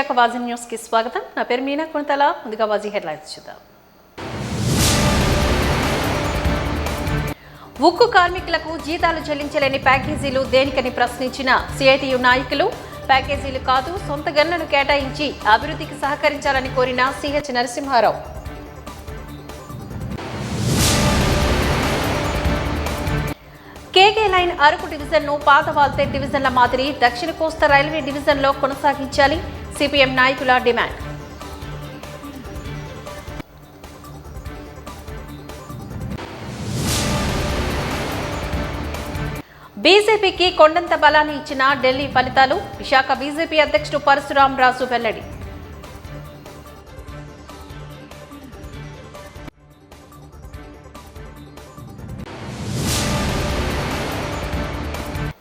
Visakha వాజీ news కి స్వాగతం. నా పేరు మీనా కొంతల. ముందుగా వాజీ హెడ్లైన్స్ చూద్దాం. ఉక్కు కార్మికులకు జీతాలు చెల్లించలేని ప్యాకేజీలు దేనికని ప్రశ్నించిన సిఐటియు నాయకులు, ప్యాకేజీలు కాదు సొంత గన్నులను కేటాయించి అభివృద్ధికి సహకరించాలని కోరిన CH Narasimha Rao. KK line Araku డివిజన్ను పాత వాల్తేర్ డివిజన్ల మాదిరి దక్షిణ కోస్తా రైల్వే డివిజన్లో కొనసాగించాలి సిపిఎం నాయకుల డిమాండ్. బీజేపీకి కొండంత బలాన్ని ఇచ్చిన ఢిల్లీ ఫలితాలు, విశాఖ బీజేపీ అధ్యక్షుడు పరశురాం రాజు వెల్లడి.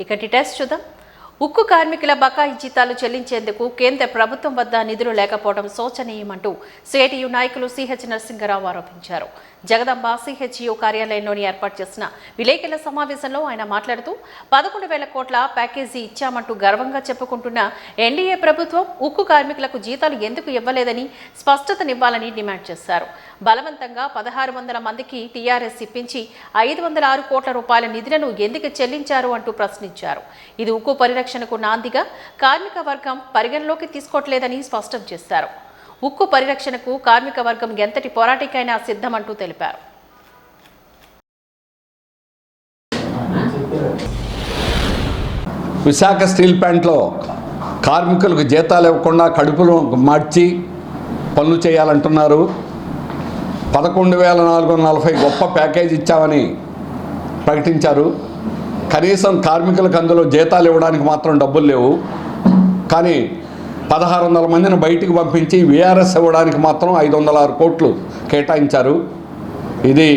ఇక డీటెయిల్స్ చూద్దాం. ఉక్కు కార్మికుల బకాయి జీతాలు చెల్లించేందుకు కేంద్ర ప్రభుత్వం వద్ద నిధులు లేకపోవడం శోచనీయమంటూ సిఐటియు నాయకులు సిహెచ్ నరసింహారావు ఆరోపించారు. జగదంబ సిహెచ్యు కార్యాలయంలోని ఏర్పాటు చేసిన విలేకరుల సమావేశంలో ఆయన మాట్లాడుతూ 11,000 కోట్ల ప్యాకేజీ ఇచ్చామంటూ గర్వంగా చెప్పుకుంటున్న ఎన్డీఏ ప్రభుత్వం ఉక్కు కార్మికులకు జీతాలు ఎందుకు ఇవ్వలేదని స్పష్టతనివ్వాలని డిమాండ్ చేశారు. బలవంతంగా 1,600 మందికి టీఆర్ఎస్ ఇప్పించి 506 కోట్ల రూపాయల నిధులను ఎందుకు చెల్లించారు అంటూ ప్రశ్నించారు. ఇది ఉక్కు పరిరక్షణకు నాందిగా కార్మిక వర్గం పరిగణలోకి తీసుకోవట్లేదని స్పష్టం చేశారు. ఉక్కు పరిరక్షణకు కార్మిక వర్గం ఎంతటి పోరాటికైనా సిద్ధమంటూ తెలిపారు. విశాఖ స్టీల్ ప్లాంట్లో కార్మికులకు జీతాలు ఇవ్వకుండా కడుపులు మార్చి పనులు చేయాలంటున్నారు. 11,440 గొప్ప ప్యాకేజ్ ఇచ్చామని ప్రకటించారు. కనీసం కార్మికులకు అందులో జీతాలు ఇవ్వడానికి మాత్రం డబ్బులు లేవు. కానీ 1,600 మందిని బయటికి పంపించి వీఆర్ఎస్ ఇవ్వడానికి మాత్రం 506 కోట్లు కేటాయించారు. ఇది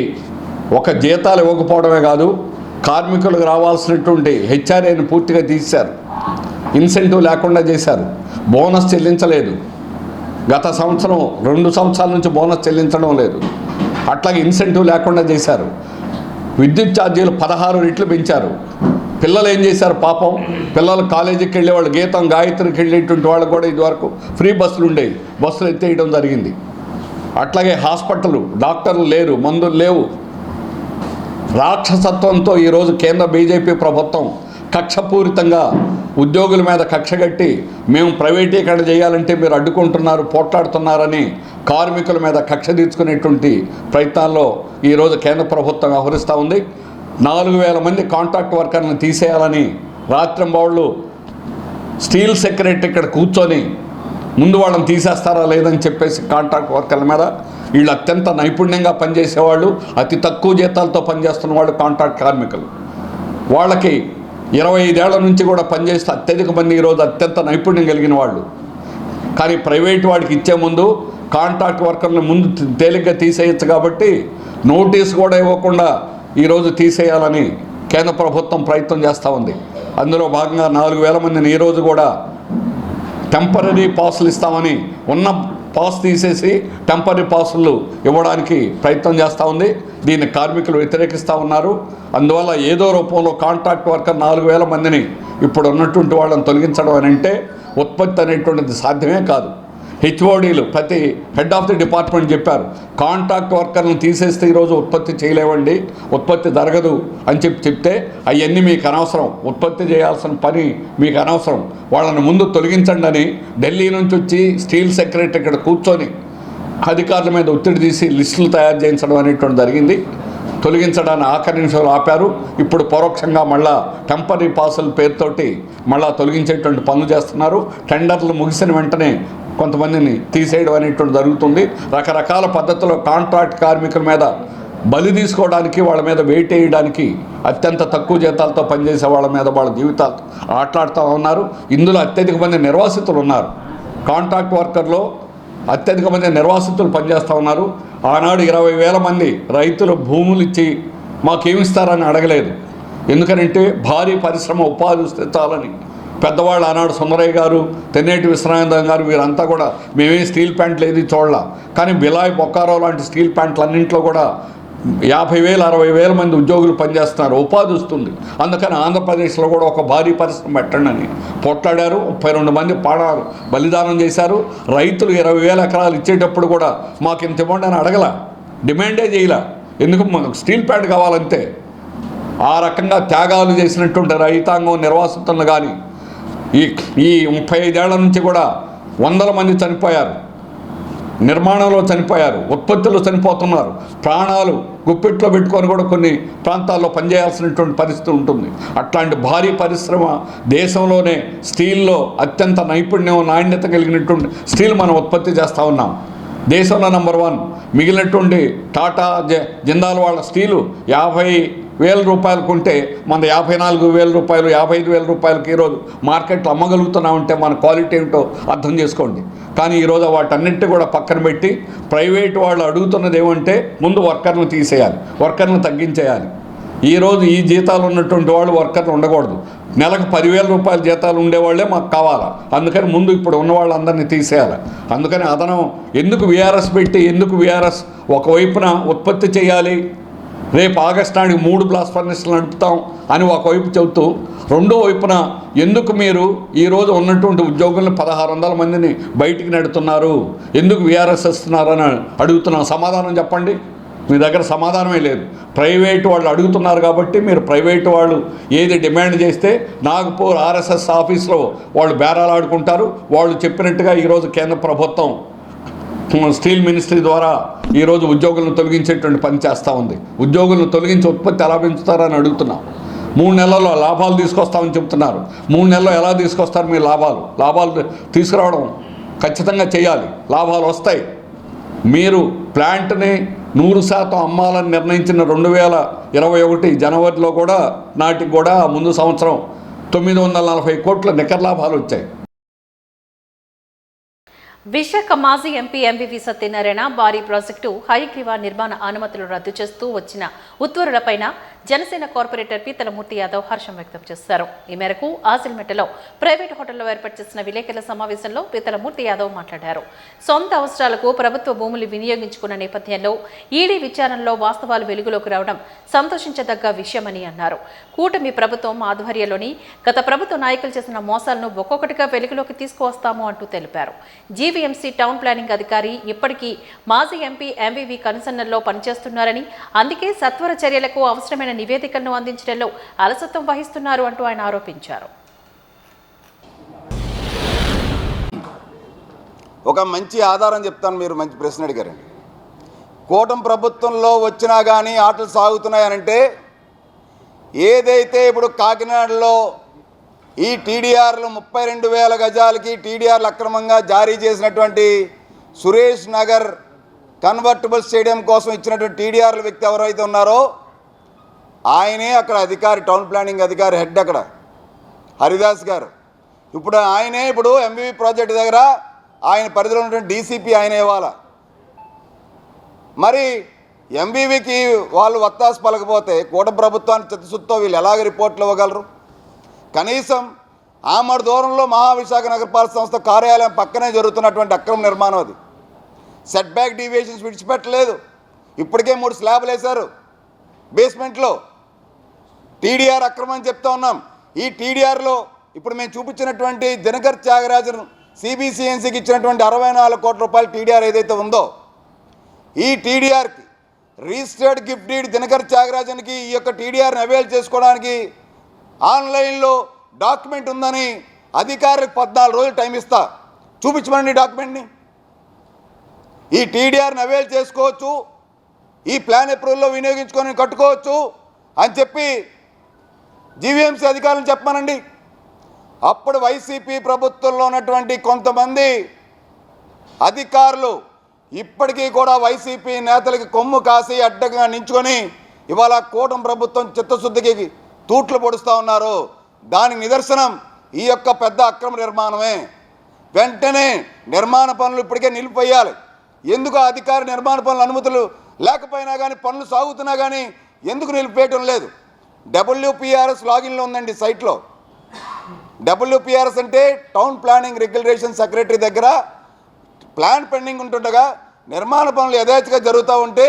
ఒక జీతాలు ఇవ్వకపోవడమే కాదు, కార్మికులకు రావాల్సినటువంటి హెచ్ఆర్ఏని పూర్తిగా తీశారు. ఇన్సెంటివ్ లేకుండా చేశారు. బోనస్ చెల్లించలేదు. గత సంవత్సరం 2 సంవత్సరాల నుంచి బోనస్ చెల్లించడం లేదు. అట్లాగే ఇన్సెంటివ్ లేకుండా చేశారు. విద్యుత్ ఛార్జీలు 16 రెట్లు పెంచారు. పిల్లలు ఏం చేశారు పాపం, పిల్లలు కాలేజీకి వెళ్ళేవాళ్ళు, గీతం గాయత్రికి వెళ్ళేటువంటి వాళ్ళు కూడా ఇదివరకు ఫ్రీ బస్సులు ఉండేవి, బస్సులు ఎత్తేయడం జరిగింది. అట్లాగే హాస్పిటల్ డాక్టర్లు లేరు, మందులు లేవు. రాక్షసత్వంతో ఈరోజు కేంద్ర బీజేపీ ప్రభుత్వం కక్షపూరితంగా ఉద్యోగుల మీద కక్షగట్టి మేము ప్రైవేటీకరణ చేయాలంటే మీరు అడ్డుకుంటున్నారు, పోట్లాడుతున్నారని కార్మికుల మీద కక్ష తీర్చుకునేటువంటి ప్రయత్నాల్లో ఈరోజు కేంద్ర ప్రభుత్వం వ్యవహరిస్తూ ఉంది. 4,000 మంది కాంట్రాక్ట్ వర్కర్లను తీసేయాలని రాత్రింబవళ్ళు స్టీల్ సెక్రటరీ ఇక్కడ కూర్చొని ముందు వాళ్ళని తీసేస్తారా లేదని చెప్పేసి కాంట్రాక్ట్ వర్కర్ల మీద, వీళ్ళు అత్యంత నైపుణ్యంగా పనిచేసేవాళ్ళు, అతి తక్కువ జీతాలతో పనిచేస్తున్న వాళ్ళు కాంట్రాక్ట్ కార్మికులు. వాళ్ళకి 25 ఏళ్ల నుంచి కూడా పనిచేస్తే అత్యధిక మంది ఈరోజు అత్యంత నైపుణ్యం కలిగిన వాళ్ళు. కానీ ప్రైవేట్ వాడికి ఇచ్చే ముందు కాంట్రాక్ట్ వర్కర్లను ముందు తేలిగ్గా తీసేయచ్చు కాబట్టి నోటీస్ కూడా ఇవ్వకుండా ఈరోజు తీసేయాలని కేంద్ర ప్రభుత్వం ప్రయత్నం చేస్తూ ఉంది. అందులో భాగంగా 4,000 మందిని ఈరోజు కూడా టెంపరీ పాసులు ఇస్తామని ఉన్న పాస్ తీసేసి టెంపరీ పాసులు ఇవ్వడానికి ప్రయత్నం చేస్తూ ఉంది. దీన్ని కార్మికులు వ్యతిరేకిస్తూ ఉన్నారు. అందువల్ల ఏదో రూపంలో కాంట్రాక్ట్ వర్కర్ 4,000 మందిని ఇప్పుడు ఉన్నటువంటి వాళ్ళని తొలగించడం అని అంటే ఉత్పత్తి అనేటువంటిది సాధ్యమే కాదు. హెచ్ఓడీలు ప్రతి హెడ్ ఆఫ్ ది డిపార్ట్మెంట్ చెప్పారు, కాంట్రాక్ట్ వర్కర్లను తీసేస్తే ఈరోజు ఉత్పత్తి చేయలేవండి, ఉత్పత్తి జరగదు అని చెప్తే అవన్నీ మీకు అనవసరం, ఉత్పత్తి చేయాల్సిన పని మీకు అనవసరం, వాళ్ళని ముందు తొలగించండి అని ఢిల్లీ నుంచి వచ్చి స్టీల్ సెక్రటరీ ఇక్కడ కూర్చొని అధికారుల మీద ఒత్తిడి తీసి లిస్టులు తయారు చేయించడం అనేటువంటి జరిగింది. తొలగించడాన్ని ఆఖరి నిమిషంలో ఆపారు. ఇప్పుడు పరోక్షంగా మళ్ళా టెంపరీ పాసుల పేరుతోటి మళ్ళా తొలగించేటువంటి పనులు చేస్తున్నారు. టెండర్లు ముగిసిన వెంటనే కొంతమందిని తీసేయడం అనేటువంటి జరుగుతుంది. రకరకాల పద్ధతుల్లో కాంట్రాక్ట్ కార్మికుల మీద బలి తీసుకోవడానికి, వాళ్ళ మీద వెయిట్ వేయడానికి, అత్యంత తక్కువ జీతాలతో పనిచేసే వాళ్ళ మీద వాళ్ళ జీవితాలతో ఆటలాడుతూ ఉన్నారు. ఇందులో అత్యధిక మంది నిర్వాసితులు ఉన్నారు. కాంట్రాక్ట్ వర్కర్లో అత్యధిక మంది నిర్వాసితులు పనిచేస్తూ ఉన్నారు. ఆనాడు 20,000 మంది రైతులు భూములు ఇచ్చి మాకేమిస్తారని అడగలేదు. ఎందుకనంటే భారీ పరిశ్రమ ఉపాధి చాలని పెద్దవాళ్ళు ఆనాడు సుందరయ్య గారు, తెన్నేటి విశ్రాంతం గారు వీరంతా కూడా మేమే స్టీల్ ప్లాంట్లు ఏది చూడాల, కానీ బిలాయ్ బొక్కారో లాంటి స్టీల్ ప్లాంట్లన్నింటిలో కూడా 50,000 60,000 మంది ఉద్యోగులు పనిచేస్తున్నారు, ఉపాధి వస్తుంది. అందుకని ఆంధ్రప్రదేశ్లో కూడా ఒక భారీ పరిశ్రమ పెట్టండి అని పోట్లాడారు. 32 మంది ప్రాణాలు బలిదానం చేశారు. రైతులు 20,000 ఎకరాలు ఇచ్చేటప్పుడు కూడా మాకు ఇంత ఇవ్వండి అని అడగల, డిమాండే చేయలే. ఎందుకు మాకు స్టీల్ ప్లాంట్ కావాలంతే. ఆ రకంగా త్యాగాలు చేసినటువంటి రైతాంగం నిర్వాసితులను కానీ ఈ 35 ఏళ్ల నుంచి కూడా వందల మంది చనిపోయారు, నిర్మాణంలో చనిపోయారు, ఉత్పత్తిలో చనిపోతున్నారు. ప్రాణాలు గుప్పిట్లో పెట్టుకొని కూడా కొన్ని ప్రాంతాల్లో పనిచేయాల్సినటువంటి పరిస్థితి ఉంటుంది. అట్లాంటి భారీ పరిశ్రమ దేశంలోనే స్టీల్లో అత్యంత నైపుణ్యం నాణ్యత కలిగినటువంటి స్టీల్ మనం ఉత్పత్తి చేస్తూ ఉన్నాం. దేశంలో నెంబర్ 1. మిగిలినటువంటి టాటా జిందాల్ వాళ్ళ స్టీలు 50,000 రూపాయలకు ఉంటే మన 54,000 రూపాయలు 55,000 రూపాయలకి ఈరోజు మార్కెట్లో అమ్మగలుగుతున్నామంటే మన క్వాలిటీ ఏమిటో అర్థం చేసుకోండి. కానీ ఈరోజు వాటన్నింటినీ కూడా పక్కన పెట్టి ప్రైవేట్ వాళ్ళు అడుగుతున్నది ఏమంటే ముందు వర్కర్ను తీసేయాలి, వర్కర్ను తగ్గించేయాలి. ఈరోజు ఈ జీతాలు ఉన్నటువంటి వాళ్ళు వర్కర్లు ఉండకూడదు. నెలకు 10,000 రూపాయల జీతాలు ఉండేవాళ్ళే మాకు కావాలా. అందుకని ముందు ఇప్పుడు ఉన్న వాళ్ళందరినీ తీసేయాలి. అందుకని అదనం ఎందుకు వీఆర్ఎస్ పెట్టి ఎందుకు వీఆర్ఎస్ ఒకవైపున ఉత్పత్తి చేయాలి, రేపు ఆగస్టు నాటికి 3 బ్లాస్ట్ ఫర్నెస్లు నడుపుతాం అని ఒకవైపు చెబుతూ రెండో వైపున ఎందుకు మీరు ఈరోజు ఉన్నటువంటి ఉద్యోగులను 1,600 మందిని బయటికి నెడుతున్నారు, ఎందుకు వీఆర్ఎస్ ఇస్తున్నారని అడుగుతున్నాం. సమాధానం చెప్పండి. మీ దగ్గర సమాధానమే లేదు. ప్రైవేటు వాళ్ళు అడుగుతున్నారు కాబట్టి మీరు ప్రైవేటు వాళ్ళు ఏది డిమాండ్ చేస్తే నాగపూర్ ఆర్ఎస్ఎస్ ఆఫీస్లో వాళ్ళు బేరాలు ఆడుకుంటారు. వాళ్ళు చెప్పినట్టుగా ఈరోజు కేంద్ర ప్రభుత్వం స్టీల్ మినిస్ట్రీ ద్వారా ఈరోజు ఉద్యోగులను తొలగించేటువంటి పని చేస్తూ ఉంది. ఉద్యోగులను తొలగించి ఉత్పత్తి ఎలా పెంచుతారని అడుగుతున్నాం. 3 నెలల్లో లాభాలు తీసుకొస్తామని చెప్తున్నారు. 3 నెలల్లో ఎలా తీసుకొస్తారు మీరు లాభాలు తీసుకురావడం ఖచ్చితంగా చేయాలి. లాభాలు వస్తాయి. మీరు ప్లాంట్ని 100% అమ్మాలని నిర్ణయించిన 2021 జనవరిలో కూడా నాటికి కూడా ముందు సంవత్సరం 940 కోట్ల నికర లాభాలు వచ్చాయి. విశాఖ మాజీ ఎంపీ ఎంవివి సత్యనారాయణ భారీ ప్రాజెక్టు హయగ్రీవ నిర్మాణ అనుమతులు రద్దు చేస్తూ వచ్చిన ఉత్తర్వులపైన జనసేన కార్పొరేటర్ పీతలమూర్తి యాదవ్ హర్షం వ్యక్తం చేశారు. ఈ మేరకు ఆసిల్మెట్టలో ప్రైవేటు హోటల్లో ఏర్పాటు చేసిన విలేకరుల సమావేశంలో పీతలమూర్తి యాదవ్ మాట్లాడారు. సొంత అవసరాలకు ప్రభుత్వ భూములు వినియోగించుకున్న నేపథ్యంలో ఈడీ విచారణలో వాస్తవాలు వెలుగులోకి రావడం సంతోషించదగ్గ విషయమని అన్నారు. కూటమి ప్రభుత్వం ఆధ్వర్యంలోని గత ప్రభుత్వ నాయకులు చేసిన మోసాలను ఒక్కొక్కటిగా వెలుగులోకి తీసుకువస్తాము అంటూ తెలిపారు. జీవీఎంసీ టౌన్ ప్లానింగ్ అధికారి ఇప్పటికీ మాజీ ఎంపీ ఎంవివి కనుసన్నల్లో పనిచేస్తున్నారని, అందుకే సత్వర చర్యలకు అవసరమైన నివేదికలను అందించడంలో అలసత్వం వహిస్తున్నారు అంటూ ఆయన ఆరోపించారు. ఒక మంచి ఆధారం చెప్తాను, మీరు మంచి ప్రశ్న అడిగారండి. కూటమి ప్రభుత్వంలో వచ్చినా కానీ ఆటలు సాగుతున్నాయనంటే ఏదైతే ఇప్పుడు కాకినాడలో ఈ టీడీఆర్లు 32,000 గజాలకి టీడీఆర్లు అక్రమంగా జారీ చేసినటువంటి సురేష్ నగర్ కన్వర్టబుల్ స్టేడియం కోసం ఇచ్చినటువంటి టీడీఆర్ల వ్యక్తి ఎవరైతే ఉన్నారో ఆయనే అక్కడ అధికారి, టౌన్ ప్లానింగ్ అధికారి హెడ్ అక్కడ హరిదాస్ గారు. ఇప్పుడు ఆయనే ఇప్పుడు ఎంవివి ప్రాజెక్టు దగ్గర ఆయన పరిధిలో ఉన్నటువంటి డీసీపీ ఆయన ఇవ్వాలి. మరి ఎంవివికి వాళ్ళు వత్తాసు పలకపోతే కూటమి ప్రభుత్వానికి చిత్తశుద్ధితో వీళ్ళు ఎలాగ రిపోర్ట్లు ఇవ్వగలరు? కనీసం ఆమడు దూరంలో మహావిశాఖ నగరపాలక సంస్థ కార్యాలయం పక్కనే జరుగుతున్నటువంటి అక్రమ నిర్మాణం అది. సెట్ బ్యాక్ డీవియేషన్స్ విడిచిపెట్టలేదు. ఇప్పటికే 3 స్లాబ్లు వేశారు బేస్మెంట్లో. టీడీఆర్ అక్రమం అని చెప్తా ఉన్నాం. ఈ టీడీఆర్లో ఇప్పుడు మేము చూపించినటువంటి దినకర్ త్యాగరాజన్ సిబిసిఎన్సికి ఇచ్చినటువంటి 64 కోట్ల రూపాయల టీడీఆర్ ఏదైతే ఉందో, ఈ టీడీఆర్కి రిజిస్టర్డ్ గిఫ్ట్ డీడ్ దినకర్ త్యాగరాజన్కి ఈ యొక్క టీడీఆర్ని అవైల్ చేసుకోవడానికి ఆన్లైన్లో డాక్యుమెంట్ ఉందని అధికారులకు 14 రోజులు టైం ఇస్తా, చూపించమని డాక్యుమెంట్ని. ఈ టీడీఆర్ని అవైల్ చేసుకోవచ్చు, ఈ ప్లాన్ అప్రూవల్లో వినియోగించుకొని కట్టుకోవచ్చు అని చెప్పి జీవీఎంసీ అధికారులను చెప్పమనండి. అప్పుడు వైసీపీ ప్రభుత్వంలో ఉన్నటువంటి కొంతమంది అధికారులు ఇప్పటికీ కూడా వైసీపీ నేతలకి కొమ్ము కాసి అడ్డంగా నించుకొని ఇవాళ కూటమి ప్రభుత్వం చిత్తశుద్ధికి తూట్లు పొడుస్తూ ఉన్నారు. దానికి నిదర్శనం ఈ యొక్క పెద్ద అక్రమ నిర్మాణమే. వెంటనే నిర్మాణ పనులు ఇప్పటికే నిలిపివేయాలి. ఎందుకు అధికారి నిర్మాణ పనుల అనుమతులు లేకపోయినా కానీ పనులు సాగుతున్నా కానీ ఎందుకు నిలిపేయటం లేదు? డబ్ల్యూపీఆర్ఎస్ లాగిన్లో ఉందండి సైట్లో. డబ్ల్యూపీఆర్ఎస్ అంటే టౌన్ ప్లానింగ్ రెగ్యులేషన్ సెక్రటరీ దగ్గర ప్లాన్ పెండింగ్ ఉంటుండగా నిర్మాణ పనులు యథేచ్ఛగా జరుగుతూ ఉంటే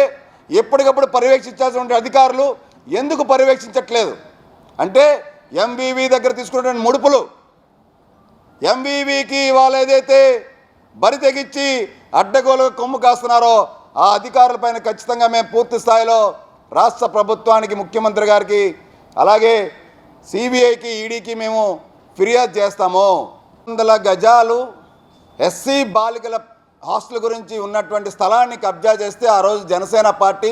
ఎప్పటికప్పుడు పర్యవేక్షించాల్సిన అధికారులు ఎందుకు పర్యవేక్షించట్లేదు అంటే ఎంవివి దగ్గర తీసుకున్నటువంటి ముడుపులు, ఎంవివికి వాళ్ళు ఏదైతే బరి తెగించి అడ్డగోలుగా కొమ్ము కాస్తున్నారో ఆ అధికారులపైన ఖచ్చితంగా మేము పూర్తి స్థాయిలో రాష్ట్ర ప్రభుత్వానికి, ముఖ్యమంత్రి గారికి, అలాగే సిబిఐకి, ఈడీకి మేము ఫిర్యాదు చేస్తాము. 100 గజాలు ఎస్సీ బాలికల హాస్టల్ గురించి ఉన్నటువంటి స్థలాన్ని కబ్జా చేస్తే ఆ రోజు జనసేన పార్టీ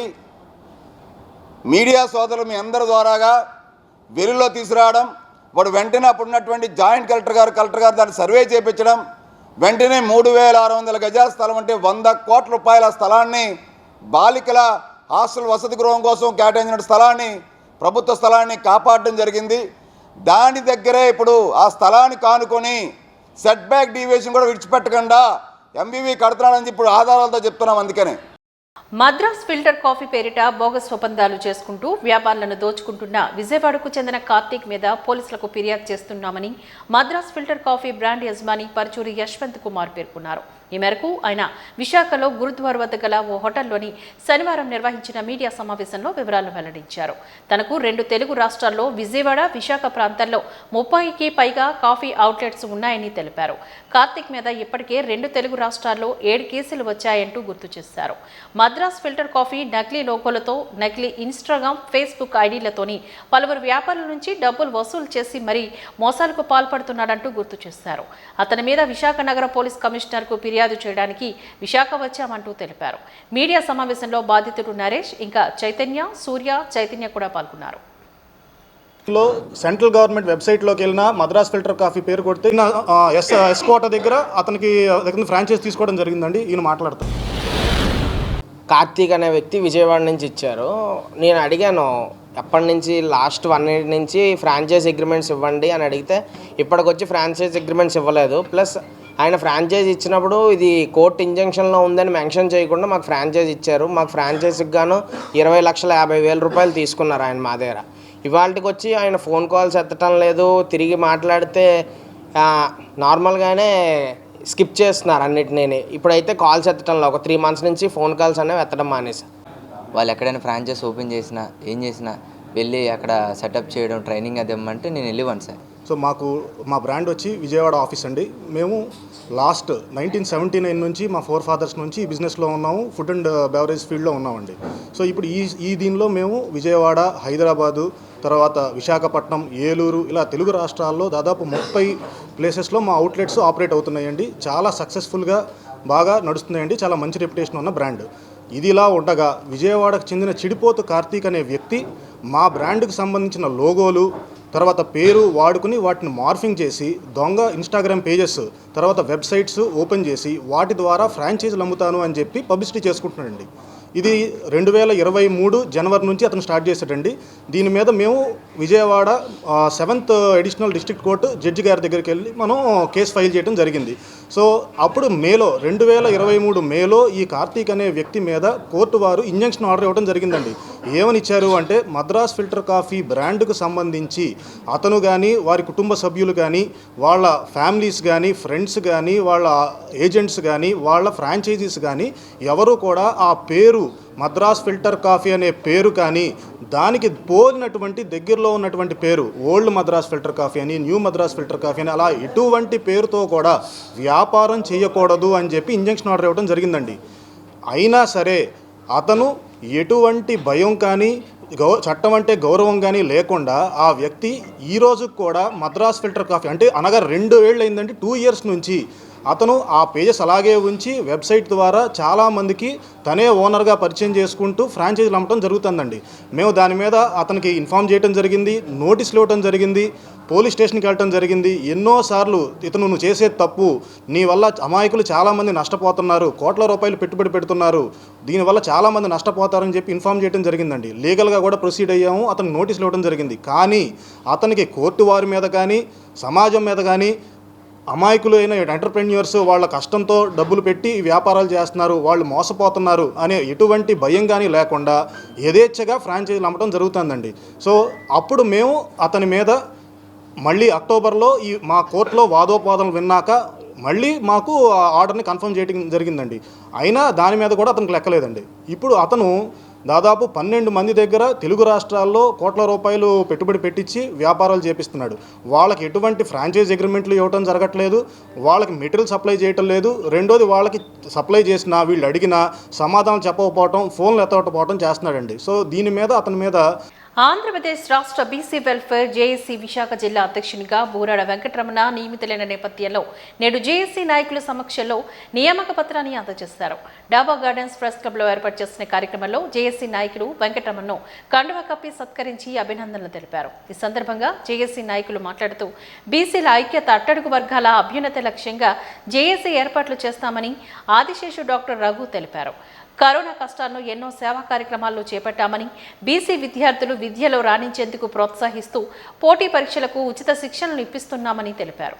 మీడియా సోదరులు మీ అందరి ద్వారాగా వెలుగులో తీసుకురావడం, వెంటనే అప్పుడున్నటువంటి జాయింట్ కలెక్టర్ గారు దాన్ని సర్వే చేయించడం, వెంటనే 3600 గజాల స్థలం అంటే 100 కోట్ల రూపాయల స్థలాన్ని బాలికల హాస్టల్ వసతి గృహం కోసం కేటాయించిన స్థలాన్ని, ప్రభుత్వ స్థలాన్ని కాపాడడం జరిగింది. దాని దగ్గరే ఇప్పుడు ఆ స్థలాన్ని కానుకొని సెట్ బ్యాక్ డీవియేషన్ కూడా విడిచిపెట్టకుండా ఎంవివి కడుతున్నాడని ఇప్పుడు ఆధారాలతో చెప్తున్నాం. అందుకనే మద్రాస్ ఫిల్టర్ కాఫీ పేరిట బోగస్ ఒప్పందాలు చేసుకుంటూ వ్యాపారులను దోచుకుంటున్న విజయవాడకు చెందిన కార్తీక్ మీద పోలీసులకు ఫిర్యాదు చేస్తున్నామని మద్రాస్ ఫిల్టర్ కాఫీ బ్రాండ్ యజమాని పరుచూరి యశ్వంత్ కుమార్ పేర్కొన్నారు. ఈ మేరకు ఆయన విశాఖలో గురుద్వార్ వద్ద గల ఓ హోటల్లోని శనివారం నిర్వహించిన మీడియా సమావేశంలో వివరాలు వెల్లడించారు. తనకు 2 తెలుగు రాష్ట్రాల్లో విజయవాడ, విశాఖ ప్రాంతాల్లో 30కి పైగా కాఫీ అవుట్లెట్స్ ఉన్నాయని తెలిపారు. కార్తీక్ మీద ఇప్పటికే 2 తెలుగు రాష్ట్రాల్లో 7 కేసులు వచ్చాయంటూ గుర్తు చేశారు. మద్రాస్ ఫిల్టర్ కాఫీ నకిలీ లోగోలతో, నకిలీ ఇన్స్టాగ్రామ్, ఫేస్బుక్ ఐడీలతోని పలువురు వ్యాపారుల నుంచి డబ్బులు వసూలు చేసి మరీ మోసాలకు పాల్పడుతున్నాడంటూ గుర్తు చేశారు. అతని మీద విశాఖ నగర పోలీస్ కమిషనర్కు ఫిర్యాదు చేయడానికి విశాఖ వచ్చామంటూ తెలిపారు. మీడియా సమావేశంలో బాధితుడు నరేష్, ఇంకా చైతన్య కూడా పాల్గొన్నారు. సెంట్రల్ గవర్నమెంట్ వెబ్సైట్లోకి వెళ్ళిన మద్రాస్ ఫిల్టర్ కాఫీ పేరు కొడితే ఎస్ కోట దగ్గర అతనికి ఫ్రాంచైజ్ తీసుకోవడం జరిగిందండి. ఈయన మాట్లాడతాను. కార్తీక్ అనే వ్యక్తి విజయవాడ నుంచి ఇచ్చారు. నేను అడిగాను ఎప్పటి నుంచి, లాస్ట్ 1 year నుంచి ఫ్రాంచైజ్ అగ్రిమెంట్స్ ఇవ్వండి అని అడిగితే ఇప్పటికొచ్చి ఫ్రాంచైజ్ అగ్రిమెంట్స్ ఇవ్వలేదు. ప్లస్ ఆయన ఫ్రాంచైజ్ ఇచ్చినప్పుడు ఇది కోర్టు ఇంజంక్షన్లో ఉందని మెన్షన్ చేయకుండా మాకు ఫ్రాంచైజ్ ఇచ్చారు. మాకు ఫ్రాంచైజ్కి గాను 20,50,000 రూపాయలు తీసుకున్నారు ఆయన మా దగ్గర. ఇవాళకి వచ్చి ఆయన ఫోన్ కాల్స్ ఎత్తటం లేదు, తిరిగి మాట్లాడితే నార్మల్గానే స్కిప్ చేస్తున్నారు అన్నిటినీ. ఇప్పుడైతే కాల్స్ ఎత్తటంలో ఒక 3 months నుంచి ఫోన్ కాల్స్ అనేవి ఎత్తడం మానేసి. వాళ్ళు ఎక్కడైనా ఫ్రాంచైజ్ ఓపెన్ చేసినా ఏం చేసినా వెళ్ళి అక్కడ సెటప్ చేయడం, ట్రైనింగ్ అది ఇవ్వమంటే నేను వెళ్ళివ్వను సార్. సో మా బ్రాండ్ వచ్చి విజయవాడ ఆఫీస్ అండి. మేము లాస్ట్ 1979 నుంచి మా ఫాదర్స్ నుంచి ఈ బిజినెస్లో ఉన్నాము. ఫుడ్ అండ్ బెవరేజ్ ఫీల్డ్లో ఉన్నామండి. సో ఇప్పుడు దీనిలో మేము విజయవాడ, హైదరాబాదు, తర్వాత విశాఖపట్నం, ఏలూరు, ఇలా తెలుగు రాష్ట్రాల్లో దాదాపు 30 ప్లేసెస్లో మా అవుట్లెట్స్ ఆపరేట్ అవుతున్నాయండి. చాలా సక్సెస్ఫుల్గా బాగా నడుస్తున్నాయండి. చాలా మంచి రెప్యుటేషన్ ఉన్న బ్రాండ్. ఇది ఇలా ఉండగా విజయవాడకు చెందిన చిడిపోతు కార్తీక్ అనే వ్యక్తి మా బ్రాండ్కి సంబంధించిన లోగోలు, తర్వాత పేరు వాడుకుని వాటిని మార్ఫింగ్ చేసి దొంగ ఇన్స్టాగ్రామ్ పేజెస్, తర్వాత వెబ్సైట్స్ ఓపెన్ చేసి వాటి ద్వారా ఫ్రాంచైజీలు అమ్ముతాను అని చెప్పి పబ్లిసిటీ చేసుకుంటున్నాడండి. ఇది 2023 జనవరి నుంచి అతను స్టార్ట్ చేశాడండి. దీని మీద మేము Vijayawada 7th additional district court judge గారి దగ్గరికి వెళ్ళి మనం కేసు ఫైల్ చేయడం జరిగింది. సో అప్పుడు 2023 మేలో ఈ కార్తీక్ అనే వ్యక్తి మీద కోర్టు వారు ఇంజంక్షన్ ఆర్డర్ ఇవ్వడం జరిగిందండి. ఏమని ఇచ్చారు అంటే మద్రాస్ ఫిల్టర్ కాఫీ బ్రాండ్కు సంబంధించి అతను కానీ, వారి కుటుంబ సభ్యులు కానీ, వాళ్ళ ఫ్యామిలీస్ కానీ, ఫ్రెండ్స్ కానీ, వాళ్ళ ఏజెంట్స్ కానీ, వాళ్ళ ఫ్రాంచైజీస్ కానీ ఎవరు కూడా ఆ పేరు మద్రాస్ ఫిల్టర్ కాఫీ అనే పేరు కానీ, దానికి పోలినటువంటి దగ్గరలో ఉన్నటువంటి పేరు ఓల్డ్ మద్రాస్ ఫిల్టర్ కాఫీ అని, న్యూ మద్రాస్ ఫిల్టర్ కాఫీ అని, అలా ఎటువంటి పేరుతో కూడా వ్యాపారం చేయకూడదు అని చెప్పి ఇంజంక్షన్ ఆర్డర్ ఇవ్వడం జరిగిందండి. అయినా సరే అతను ఎటువంటి భయం కానీ, చట్టం అంటే గౌరవం కానీ లేకుండా ఆ వ్యక్తి ఈరోజు కూడా మద్రాస్ ఫిల్టర్ కాఫీ అంటే అనగా 2 ఏళ్ళు అయిందండి, 2 years నుంచి అతను ఆ పేజెస్ అలాగే ఉంచి వెబ్సైట్ ద్వారా చాలామందికి తనే ఓనర్గా పరిచయం చేసుకుంటూ ఫ్రాంచైజీలు అమ్మటం జరుగుతుందండి. మేము దాని మీద అతనికి ఇన్ఫామ్ చేయడం జరిగింది, నోటీసులు ఇవ్వడం జరిగింది, పోలీస్ స్టేషన్కి వెళ్ళటం జరిగింది. ఎన్నోసార్లు ఇతను నువ్వు చేసే తప్పు, నీ వల్ల అమాయకులు చాలామంది నష్టపోతున్నారు, కోట్ల రూపాయలు పెట్టుబడి పెడుతున్నారు, దీనివల్ల చాలామంది నష్టపోతారని చెప్పి ఇన్ఫామ్ చేయడం జరిగిందండి. లీగల్గా కూడా ప్రొసీడ్ అయ్యాము, అతనికి నోటీసులు ఇవ్వడం జరిగింది. కానీ అతనికి కోర్టు వారి మీద కానీ, సమాజం మీద కానీ, అమాయకులైన ఎంటర్ప్రెన్యూర్స్ వాళ్ళ కష్టంతో డబ్బులు పెట్టి వ్యాపారాలు చేస్తున్నారు, వాళ్ళు మోసపోతున్నారు అనే ఎటువంటి భయం కానీ లేకుండా యథేచ్ఛగా ఫ్రాంచైజీలు అమ్మటం జరుగుతుందండి. సో అప్పుడు మేము అతని మీద మళ్ళీ అక్టోబర్లో మా కోర్టులో వాదోపవాదనలు విన్నాక మళ్ళీ మాకు ఆర్డర్ని కన్ఫర్మ్ చేయడం జరిగిందండి. అయినా దాని మీద కూడా అతనికి లెక్కలేదండి. ఇప్పుడు అతను దాదాపు 12 మంది దగ్గర తెలుగు రాష్ట్రాల్లో కోట్ల రూపాయలు పెట్టుబడి పెట్టించి వ్యాపారాలు చేపిస్తున్నాడు. వాళ్ళకి ఎటువంటి ఫ్రాంచైజ్ అగ్రిమెంట్లు ఇవ్వడం జరగట్లేదు, వాళ్ళకి మెటీరియల్ సప్లై చేయటం లేదు. రెండోది, వాళ్ళకి సప్లై చేసినా వీళ్ళు అడిగినా సమాధానం చెప్పకపోవటం, ఫోన్లు ఎత్తకపోవటం చేస్తున్నాడండి. సో దీని మీద అతని మీద ఆంధ్రప్రదేశ్ రాష్ట్ర బీసీ వెల్ఫేర్ జేఏసీ విశాఖ జిల్లా అధ్యక్షునిగా బూరాడ వెంకటరమణ నియమితులైన నేపథ్యంలో నేడు జేఏసీ నాయకుల సమక్షంలో నియామక పత్రాన్ని అందజేశారు. డాబా గార్డెన్స్ ప్రెస్ క్లబ్లో ఏర్పాటు చేసిన కార్యక్రమంలో జేఏసీ నాయకులు వెంకటరమణను కండువా కప్పి సత్కరించి అభినందనలు తెలిపారు. ఈ సందర్భంగా జేఏసీ నాయకులు మాట్లాడుతూ బీసీల ఐక్యత, అట్టడుగు వర్గాల అభ్యున్నతి లక్ష్యంగా జేఏసీ ఏర్పాట్లు చేస్తామని ఆదిశేషు డాక్టర్ రఘు తెలిపారు. కరోనా కష్టాల్లో ఎన్నో సేవా కార్యక్రమాల్లో చేపట్టామని, బీసీ విద్యార్థులు విద్యలో రాణించేందుకు ప్రోత్సహిస్తూ పోటీ పరీక్షలకు ఉచిత శిక్షణలు ఇప్పిస్తున్నామని తెలిపారు.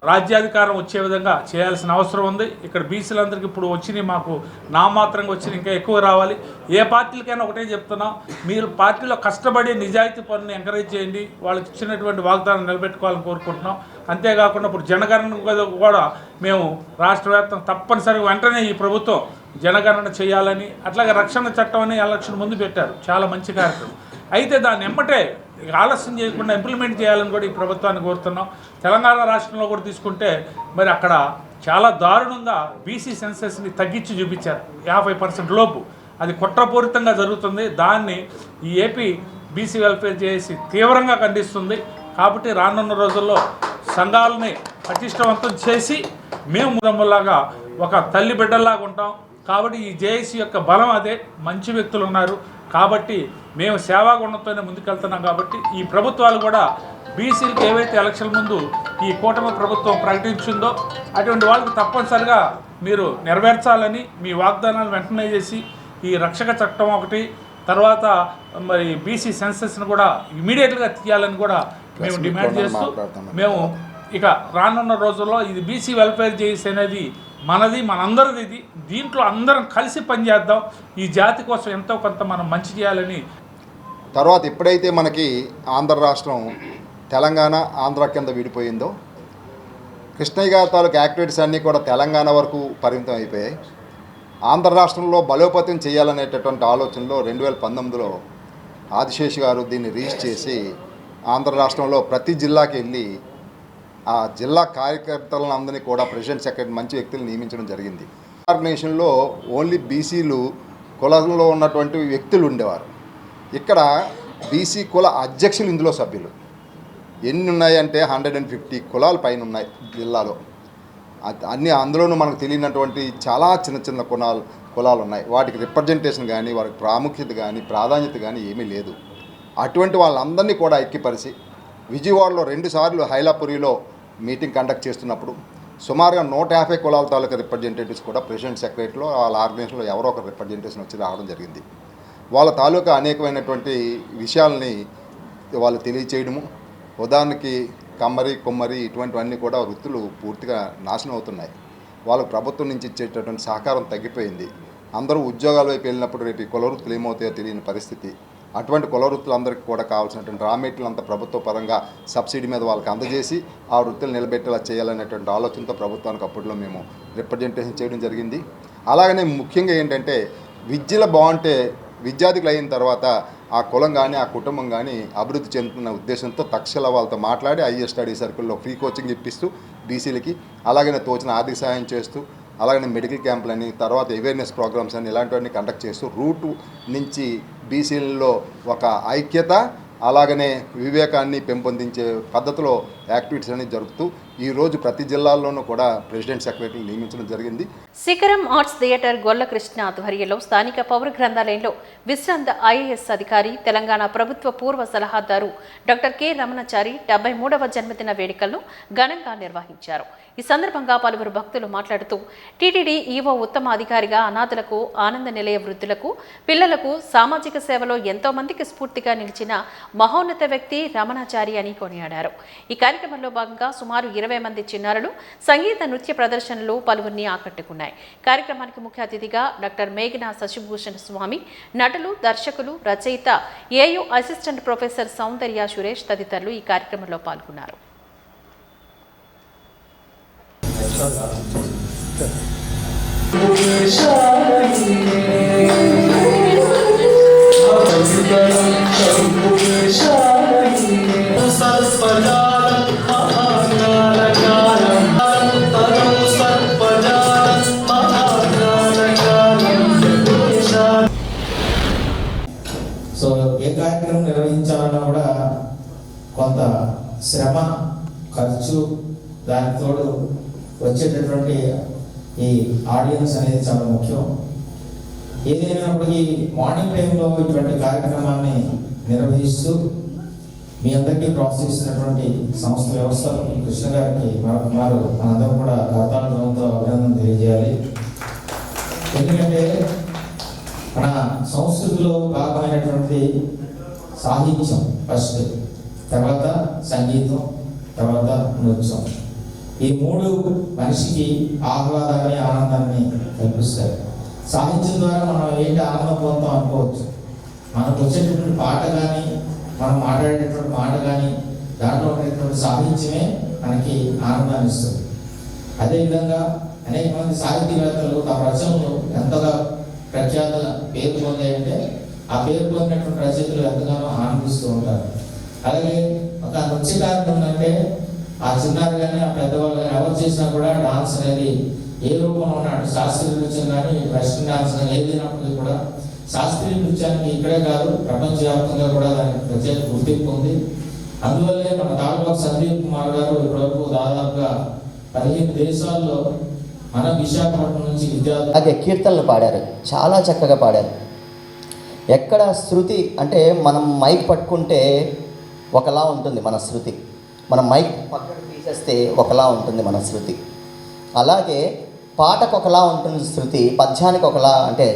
రాజ్యాధికారం వచ్చే విధంగా చేయాల్సిన అవసరం ఉంది. ఇక్కడ బీసీలందరికీ ఇప్పుడు వచ్చినాయి, మాకు నామాత్రంగా వచ్చినాయి, ఇంకా ఎక్కువ రావాలి. ఏ పార్టీలకైనా ఒకటే చెప్తున్నాం, మీరు పార్టీలో కష్టపడి నిజాయితీ పనులను ఎంకరేజ్ చేయండి, వాళ్ళకి ఇచ్చినటువంటి వాగ్దానం నిలబెట్టుకోవాలని కోరుకుంటున్నాం. అంతేకాకుండా ఇప్పుడు జనగణన కూడా మేము రాష్ట్ర వ్యాప్తంగా తప్పనిసరిగా వెంటనే ఈ ప్రభుత్వం జనగణన చేయాలని, అట్లాగే రక్షణ చట్టం అని ఎలక్షన్ ముందు పెట్టారు, చాలా మంచి కార్యక్రమం. అయితే దాన్ని ఎమ్మటే ఆలస్యం చేయకుండా ఇంప్లిమెంట్ చేయాలని కూడా ఈ ప్రభుత్వాన్ని కోరుతున్నాం. తెలంగాణ రాష్ట్రంలో కూడా తీసుకుంటే మరి అక్కడ చాలా దారుణంగా బీసీ సెన్సెస్ని తగ్గించి చూపించారు, 50% లోపు. అది కుట్రపూరితంగా జరుగుతుంది. దాన్ని ఈ ఏపీ బీసీ వెల్ఫేర్ చేసి తీవ్రంగా ఖండిస్తుంది. కాబట్టి రానున్న రోజుల్లో సంఘాలని పటిష్టవంతం చేసి మేము ముదమ్మలాగా ఒక తల్లి బిడ్డల్లాగా ఉంటాం. కాబట్టి ఈ జేఏసీ యొక్క బలం అదే, మంచి వ్యక్తులు ఉన్నారు. కాబట్టి మేము సేవా గుణంతోనే ముందుకెళ్తున్నాం. కాబట్టి ఈ ప్రభుత్వాలు కూడా బీసీలకు ఏవైతే ఎలక్షన్ ముందు ఈ కూటమి ప్రభుత్వం ప్రకటించిందో అటువంటి వాళ్ళకి తప్పనిసరిగా మీరు నెరవేర్చాలని, మీ వాగ్దానాలు వెంటనే చేసి ఈ రక్షక చట్టం ఒకటి, తర్వాత మరి బీసీ సెన్సెస్ను కూడా ఇమీడియట్గా తీయాలని కూడా మేము డిమాండ్ చేస్తూ, మేము ఇక రానున్న రోజుల్లో ఇది బీసీ వెల్ఫేర్ జేఏసీ అనేది మనది, మనందరిది. ఇది దీంట్లో అందరం కలిసి పనిచేద్దాం, ఈ జాతి కోసం ఎంతో కొంత మనం మంచి చేయాలని. తర్వాత ఎప్పుడైతే మనకి ఆంధ్ర రాష్ట్రం తెలంగాణ ఆంధ్ర కింద విడిపోయిందో, కృష్ణయ్య గారి తాలూకు యాక్టివిటీస్ అన్నీ కూడా తెలంగాణ వరకు పరిమితం అయిపోయాయి. ఆంధ్ర రాష్ట్రంలో బలోపేతం చేయాలనేటటువంటి ఆలోచనలో 2019లో ఆదిశేషు గారు దీన్ని రీచ్ చేసి ఆంధ్ర రాష్ట్రంలో ప్రతి జిల్లాకి వెళ్ళి ఆ జిల్లా కార్యకర్తలను అందరినీ కూడా ప్రెసిడెంట్ సెక్రటరీ మంచి వ్యక్తులు నియమించడం జరిగింది. ఆర్గనైజేషన్లో ఓన్లీ బీసీలు కులంలో ఉన్నటువంటి వ్యక్తులు ఉండేవారు. ఇక్కడ బీసీ కుల అధ్యక్షులు ఇందులో సభ్యులు. ఎన్ని ఉన్నాయంటే 150 కులాల పైన ఉన్నాయి జిల్లాలో. అన్నీ అందులోనూ మనకు తెలియనటువంటి చాలా చిన్న చిన్న కులాలు ఉన్నాయి. వాటికి రిప్రజెంటేషన్ కానీ, వారికి ప్రాముఖ్యత కానీ, ప్రాధాన్యత కానీ ఏమీ లేదు. అటువంటి వాళ్ళందరినీ కూడా ఐక్యపరిచి విజయవాడలో 2 సార్లు హైలాపురిలో మీటింగ్ కండక్ట్ చేస్తున్నప్పుడు సుమారుగా 150 కులాల తాలూకా రిప్రజెంటేటివ్స్ కూడా ప్రెసిడెంట్ సెక్రటరీలో వాళ్ళ ఆర్గనైజేషన్లో ఎవరో ఒక రిప్రజెంటేషన్ వచ్చి రావడం జరిగింది. వాళ్ళ తాలూకా అనేకమైనటువంటి విషయాల్ని వాళ్ళు తెలియచేయడము. ఉదాహరణకి కమ్మరి, కొమ్మరి ఇటువంటివన్నీ కూడా వృత్తులు పూర్తిగా నాశనం అవుతున్నాయి. వాళ్ళకు ప్రభుత్వం నుంచి ఇచ్చేటటువంటి సహకారం తగ్గిపోయింది. అందరూ ఉద్యోగాల వైపు వెళ్ళినప్పుడు రేపు కుల వృత్తులు ఏమవుతాయో తెలియని పరిస్థితి. అటువంటి కుల వృత్తులందరికీ కూడా కావాల్సినటువంటి రా మెటీరియల్ అంతా ప్రభుత్వ పరంగా సబ్సిడీ మీద వాళ్ళకి అందజేసి ఆ వృత్తులు నిలబెట్టేలా చేయాలనేటువంటి ఆలోచనతో ప్రభుత్వానికి అప్పట్లో మేము రిప్రజెంటేషన్ చేయడం జరిగింది. అలాగనే ముఖ్యంగా ఏంటంటే విద్యలో బాగుంటే విద్యార్థులు అయిన తర్వాత ఆ కులం కానీ ఆ కుటుంబం కానీ అభివృద్ధి చెందుతున్న ఉద్దేశంతో తక్షణ వాళ్ళతో మాట్లాడి హైయర్ స్టడీ సర్కిల్లో ఫ్రీ కోచింగ్ ఇప్పిస్తూ బీసీలకి అలాగనే తోచిన ఆర్థిక సహాయం చేస్తూ అలాగనే మెడికల్ క్యాంపులని తర్వాత అవేర్నెస్ ప్రోగ్రామ్స్ అని ఇలాంటివన్నీ కండక్ట్ చేస్తూ రూట్ నుంచి బీసీలలో ఒక ఐక్యత అలాగనే వివేకాన్ని పెంపొందించే పద్ధతిలో యాక్టివిటీస్ అన్ని జరుపుతూ ఈరోజు ప్రతి జిల్లాల్లోనూ కూడా ప్రెసిడెంట్ సెక్రటరీని నియమించడం జరిగింది. శిఖరం ఆర్ట్స్ థియేటర్ గొల్లకృష్ణ ఆధ్వర్యంలో స్థానిక పౌర గ్రంథాలయంలో విశ్రాంత ఐఏఎస్ అధికారి తెలంగాణ ప్రభుత్వ పూర్వ సలహాదారు డాక్టర్ కె రమణాచారి 73వ జన్మదిన వేడుకలను ఘనంగా నిర్వహించారు. ఈ సందర్భంగా పలువురు భక్తులు మాట్లాడుతూ టీటీడీ ఈవో ఉత్తమ అధికారిగా అనాథులకు, ఆనంద నిలయ వృద్ధులకు, పిల్లలకు సామాజిక సేవలో ఎంతో మందికి స్ఫూర్తిగా నిలిచిన మహోన్నత వ్యక్తి రమణాచారి అని కొనియాడారు. ఈ కార్యక్రమం కార్యక్రమంలో భాగంగా సుమారు 20 మంది చిన్నారులు సంగీత నృత్య ప్రదర్శనలు పలువురిని ఆకట్టుకున్నాయి. కార్యక్రమానికి ముఖ్య అతిథిగా డాక్టర్ మేఘనా శశిభూషణ్ స్వామి, నటులు, దర్శకులు, రచయిత, ఏయూ అసిస్టెంట్ ప్రొఫెసర్ సౌందర్య సురేష్ తదితరులు ఈ కార్యక్రమంలో పాల్గొన్నారు. సో ఏ కార్యక్రమం నిర్వహించాలన్నా కూడా కొంత శ్రమ, ఖర్చు, దానికి తోడు వచ్చేటటువంటి ఈ ఆడియన్స్ అనేది చాలా ముఖ్యం. ఏదైనప్పటికీ మార్నింగ్ టైంలో ఇటువంటి కార్యక్రమాన్ని నిర్వహిస్తూ మీ అందరికీ ప్రోత్సహిస్తున్నటువంటి సంస్థ వ్యవస్థలు కృష్ణ గారికి మరొకమారు మనందరం కూడా కర్తాలతో అభినందన తెలియజేయాలి. ఎందుకంటే మన సంస్కృతిలో భాగమైనటువంటి సాహిత్యం ఫస్ట్, తర్వాత సంగీతం, తర్వాత నృత్యం. ఈ మూడు మనిషికి ఆహ్లాదాన్ని, ఆనందాన్ని కల్పిస్తాయి. సాహిత్యం ద్వారా మనం ఏంటి ఆనందం పొందుతాం అనుకోవచ్చు. మనకు వచ్చేటటువంటి పాట కానీ, మనం మాట్లాడేటటువంటి మాట కానీ, దాంట్లో ఉండేటువంటి సాహిత్యమే మనకి ఆనందాన్ని ఇస్తుంది. అదేవిధంగా అనేక మంది సాహితీవేత్తలు తమ రచనలు ఎంతగా ప్రఖ్యాత పేరు పొందాయంటే ఆ పేరు పొందినటువంటి రచయితలు ఎంతగానో ఆనందిస్తూ ఉంటారు. అలాగే ఒక నృత్య కార్యక్రమం అంటే ఆ చిన్నారు కానీ, ఆ పెద్దవాళ్ళు కానీ ఎవరు చేసినా కూడా డాన్స్ అనేది ఏ రూపంలో ఉన్నాడు, శాస్త్రీయ నృత్యం కానీ, వెస్ట్రన్ డాన్స్ కానీ ఏదైనప్పటికీ కూడా శాస్త్రీయ నృత్యానికి ఇక్కడే కాదు ప్రపంచవ్యాప్తంగా కూడా దానికి ప్రత్యేక గుర్తింపు ఉంది. అందువల్లే మన తాళపాక సందీప్ కుమార్ గారు ఇప్పటివరకు దాదాపుగా 15 దేశాల్లో మన విశాఖపట్నం నుంచి విద్యార్థులు అలాగే కీర్తనలు పాడారు, చాలా చక్కగా పాడారు. ఎక్కడ శృతి అంటే మనం మైక్ పట్టుకుంటే ఒకలా ఉంటుంది మన శృతి, మనం మైక్ పక్కన తీసేస్తే ఒకలా ఉంటుంది మన శృతి. అలాగే పాటకు ఒకలా ఉంటుంది శృతి, పద్యానికి ఒకలా. అంటే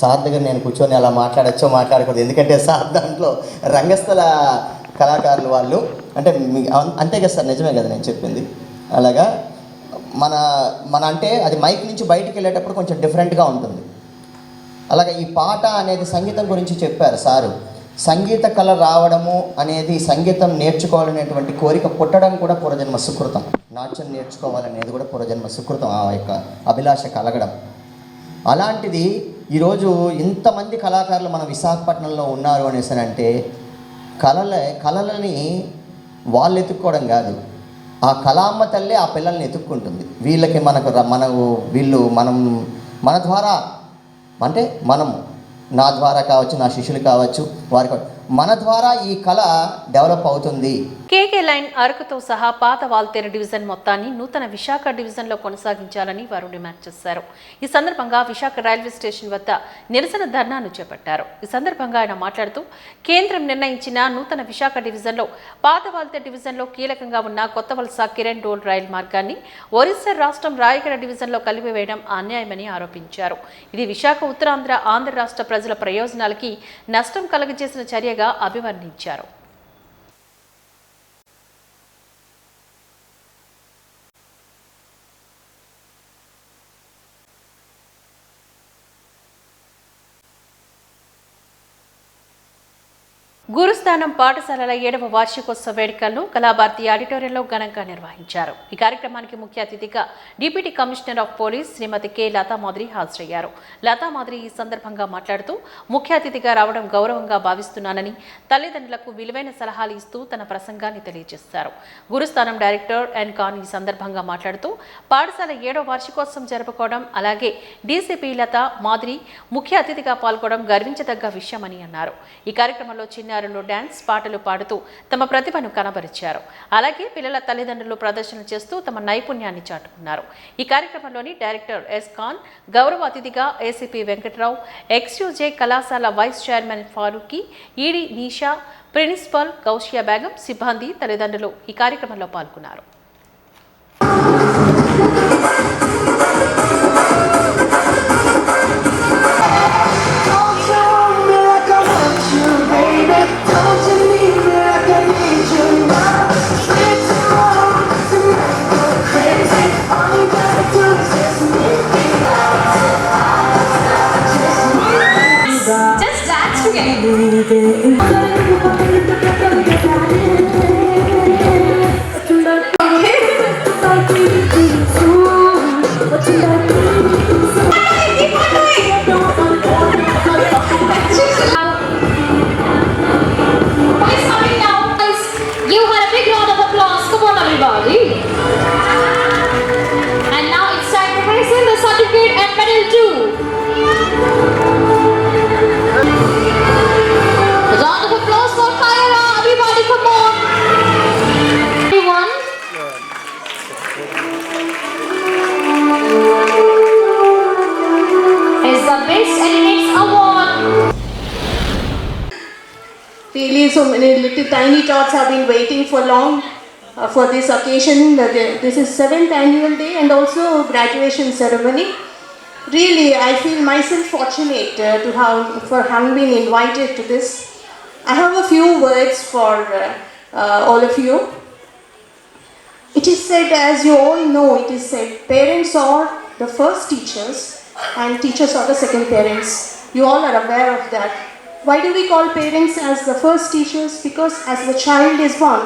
సార్ దగ్గర నేను కూర్చొని అలా మాట్లాడచ్చో మాట్లాడకూడదు, ఎందుకంటే సార్ దాంట్లో రంగస్థల కళాకారులు వాళ్ళు. అంటే అంతే కదా సార్, నిజమే కదా నేను చెప్పింది. అలాగా మన అంటే అది మైక్ నుంచి బయటికి వెళ్ళేటప్పుడు కొంచెం డిఫరెంట్గా ఉంటుంది. అలాగే ఈ పాట అనేది సంగీతం గురించి చెప్పారు సారు. సంగీత కళ రావడము అనేది, సంగీతం నేర్చుకోవాలనేటువంటి కోరిక పుట్టడం కూడా పూర్వజన్మ సుకృతం. నాట్యం నేర్చుకోవాలనేది కూడా పూర్వజన్మ సుకృతం, ఆ యొక్క అభిలాష కలగడం. అలాంటిది ఈరోజు ఇంతమంది కళాకారులు మన విశాఖపట్నంలో ఉన్నారు అనేసి అంటే కళలని వాళ్ళు ఎత్తుక్కోవడం కాదు, ఆ కళామ్మ తల్లి ఆ పిల్లల్ని ఎత్తుక్కుంటుంది. వీళ్ళకి మన ద్వారా అంటే నా ద్వారా కావచ్చు, నా శిష్యులు కావచ్చు, వారికి మన ద్వారా ఈ కళ డెవలప్ అవుతుంది. కేకే లైన్ అరకుతో సహా పాత వాల్తేరు డివిజన్ మొత్తాన్ని నూతన విశాఖ డివిజన్లో కొనసాగించాలని వారు డిమాండ్ చేశారు. ఈ సందర్భంగా విశాఖ రైల్వే స్టేషన్ వద్ద నిరసన ధర్నాను చేపట్టారు. ఈ సందర్భంగా ఆయన మాట్లాడుతూ కేంద్రం నిర్ణయించిన నూతన విశాఖ డివిజన్లో పాత వాల్తేరు డివిజన్లో కీలకంగా ఉన్న కొత్త వలస కిరణ్ డోల్ రైలు మార్గాన్ని ఒరిస్సా రాష్ట్రం రాయగడ డివిజన్లో కలిపివేయడం అన్యాయమని ఆరోపించారు. ఇది విశాఖ ఉత్తరాంధ్ర, ఆంధ్ర రాష్ట్ర ప్రజల ప్రయోజనాలకి నష్టం కలుగజేసిన చర్యగా అభివర్ణించారు. గురుస్థానం పాఠశాలల 7వ వార్షికోత్సవ వేడుకలను కళాభారతి ఆడిటోరియంలో ఘనంగా నిర్వహించారు. ఈ కార్యక్రమానికి ముఖ్య అతిథిగా deputy commissioner of police Srimati K Latha Madhuri హాజరయ్యారు. లతామాధురి ఈ సందర్భంగా మాట్లాడుతూ ముఖ్య అతిథిగా రావడం గౌరవంగా భావిస్తున్నానని, తల్లిదండ్రులకు విలువైన సలహాలు ఇస్తూ తన ప్రసంగాన్ని తెలియజేశారు. గురుస్థానం డైరెక్టర్ ఎన్ ఖాన్ ఈ సందర్భంగా మాట్లాడుతూ పాఠశాల 7వ వార్షికోత్సవం జరుపుకోవడం, అలాగే డీసీపీ లతా మాధురి ముఖ్య అతిథిగా పాల్గొనడం గర్వించదగ్గ విషయమని అన్నారు. ఈ కార్యక్రమంలో చిన్నారులు డాన్స్, పాటలు పాడుతూ తమ ప్రతిభను కనబరిచారు. అలాగే పిల్లల తల్లిదండ్రులు ప్రదర్శన చేస్తూ తమ నైపుణ్యాన్ని చాటుకున్నారు. ఈ కార్యక్రమంలోని డైరెక్టర్ ఎస్ ఖాన్, గౌరవ అతిథిగా ఏసీపీ వెంకట్రావు, ఎక్స్యూజే కళాశాల vice chairman Farooqui, ED Nisha, principal Gousia Begum, సిబ్బంది, తల్లిదండ్రులు ఈ కార్యక్రమంలో పాల్గొన్నారు. Don't you leave me like I need you now. It's so many little tiny tots have been waiting for long for this occasion. This is 7th annual day and also graduation ceremony. Really, I feel myself fortunate for having been invited to this. I have a few words for all of you. It is said, as you all know, it is said, parents are the first teachers and teachers are the second parents. You all are aware of that. Why do we call parents as the first teachers? Because as the child is born,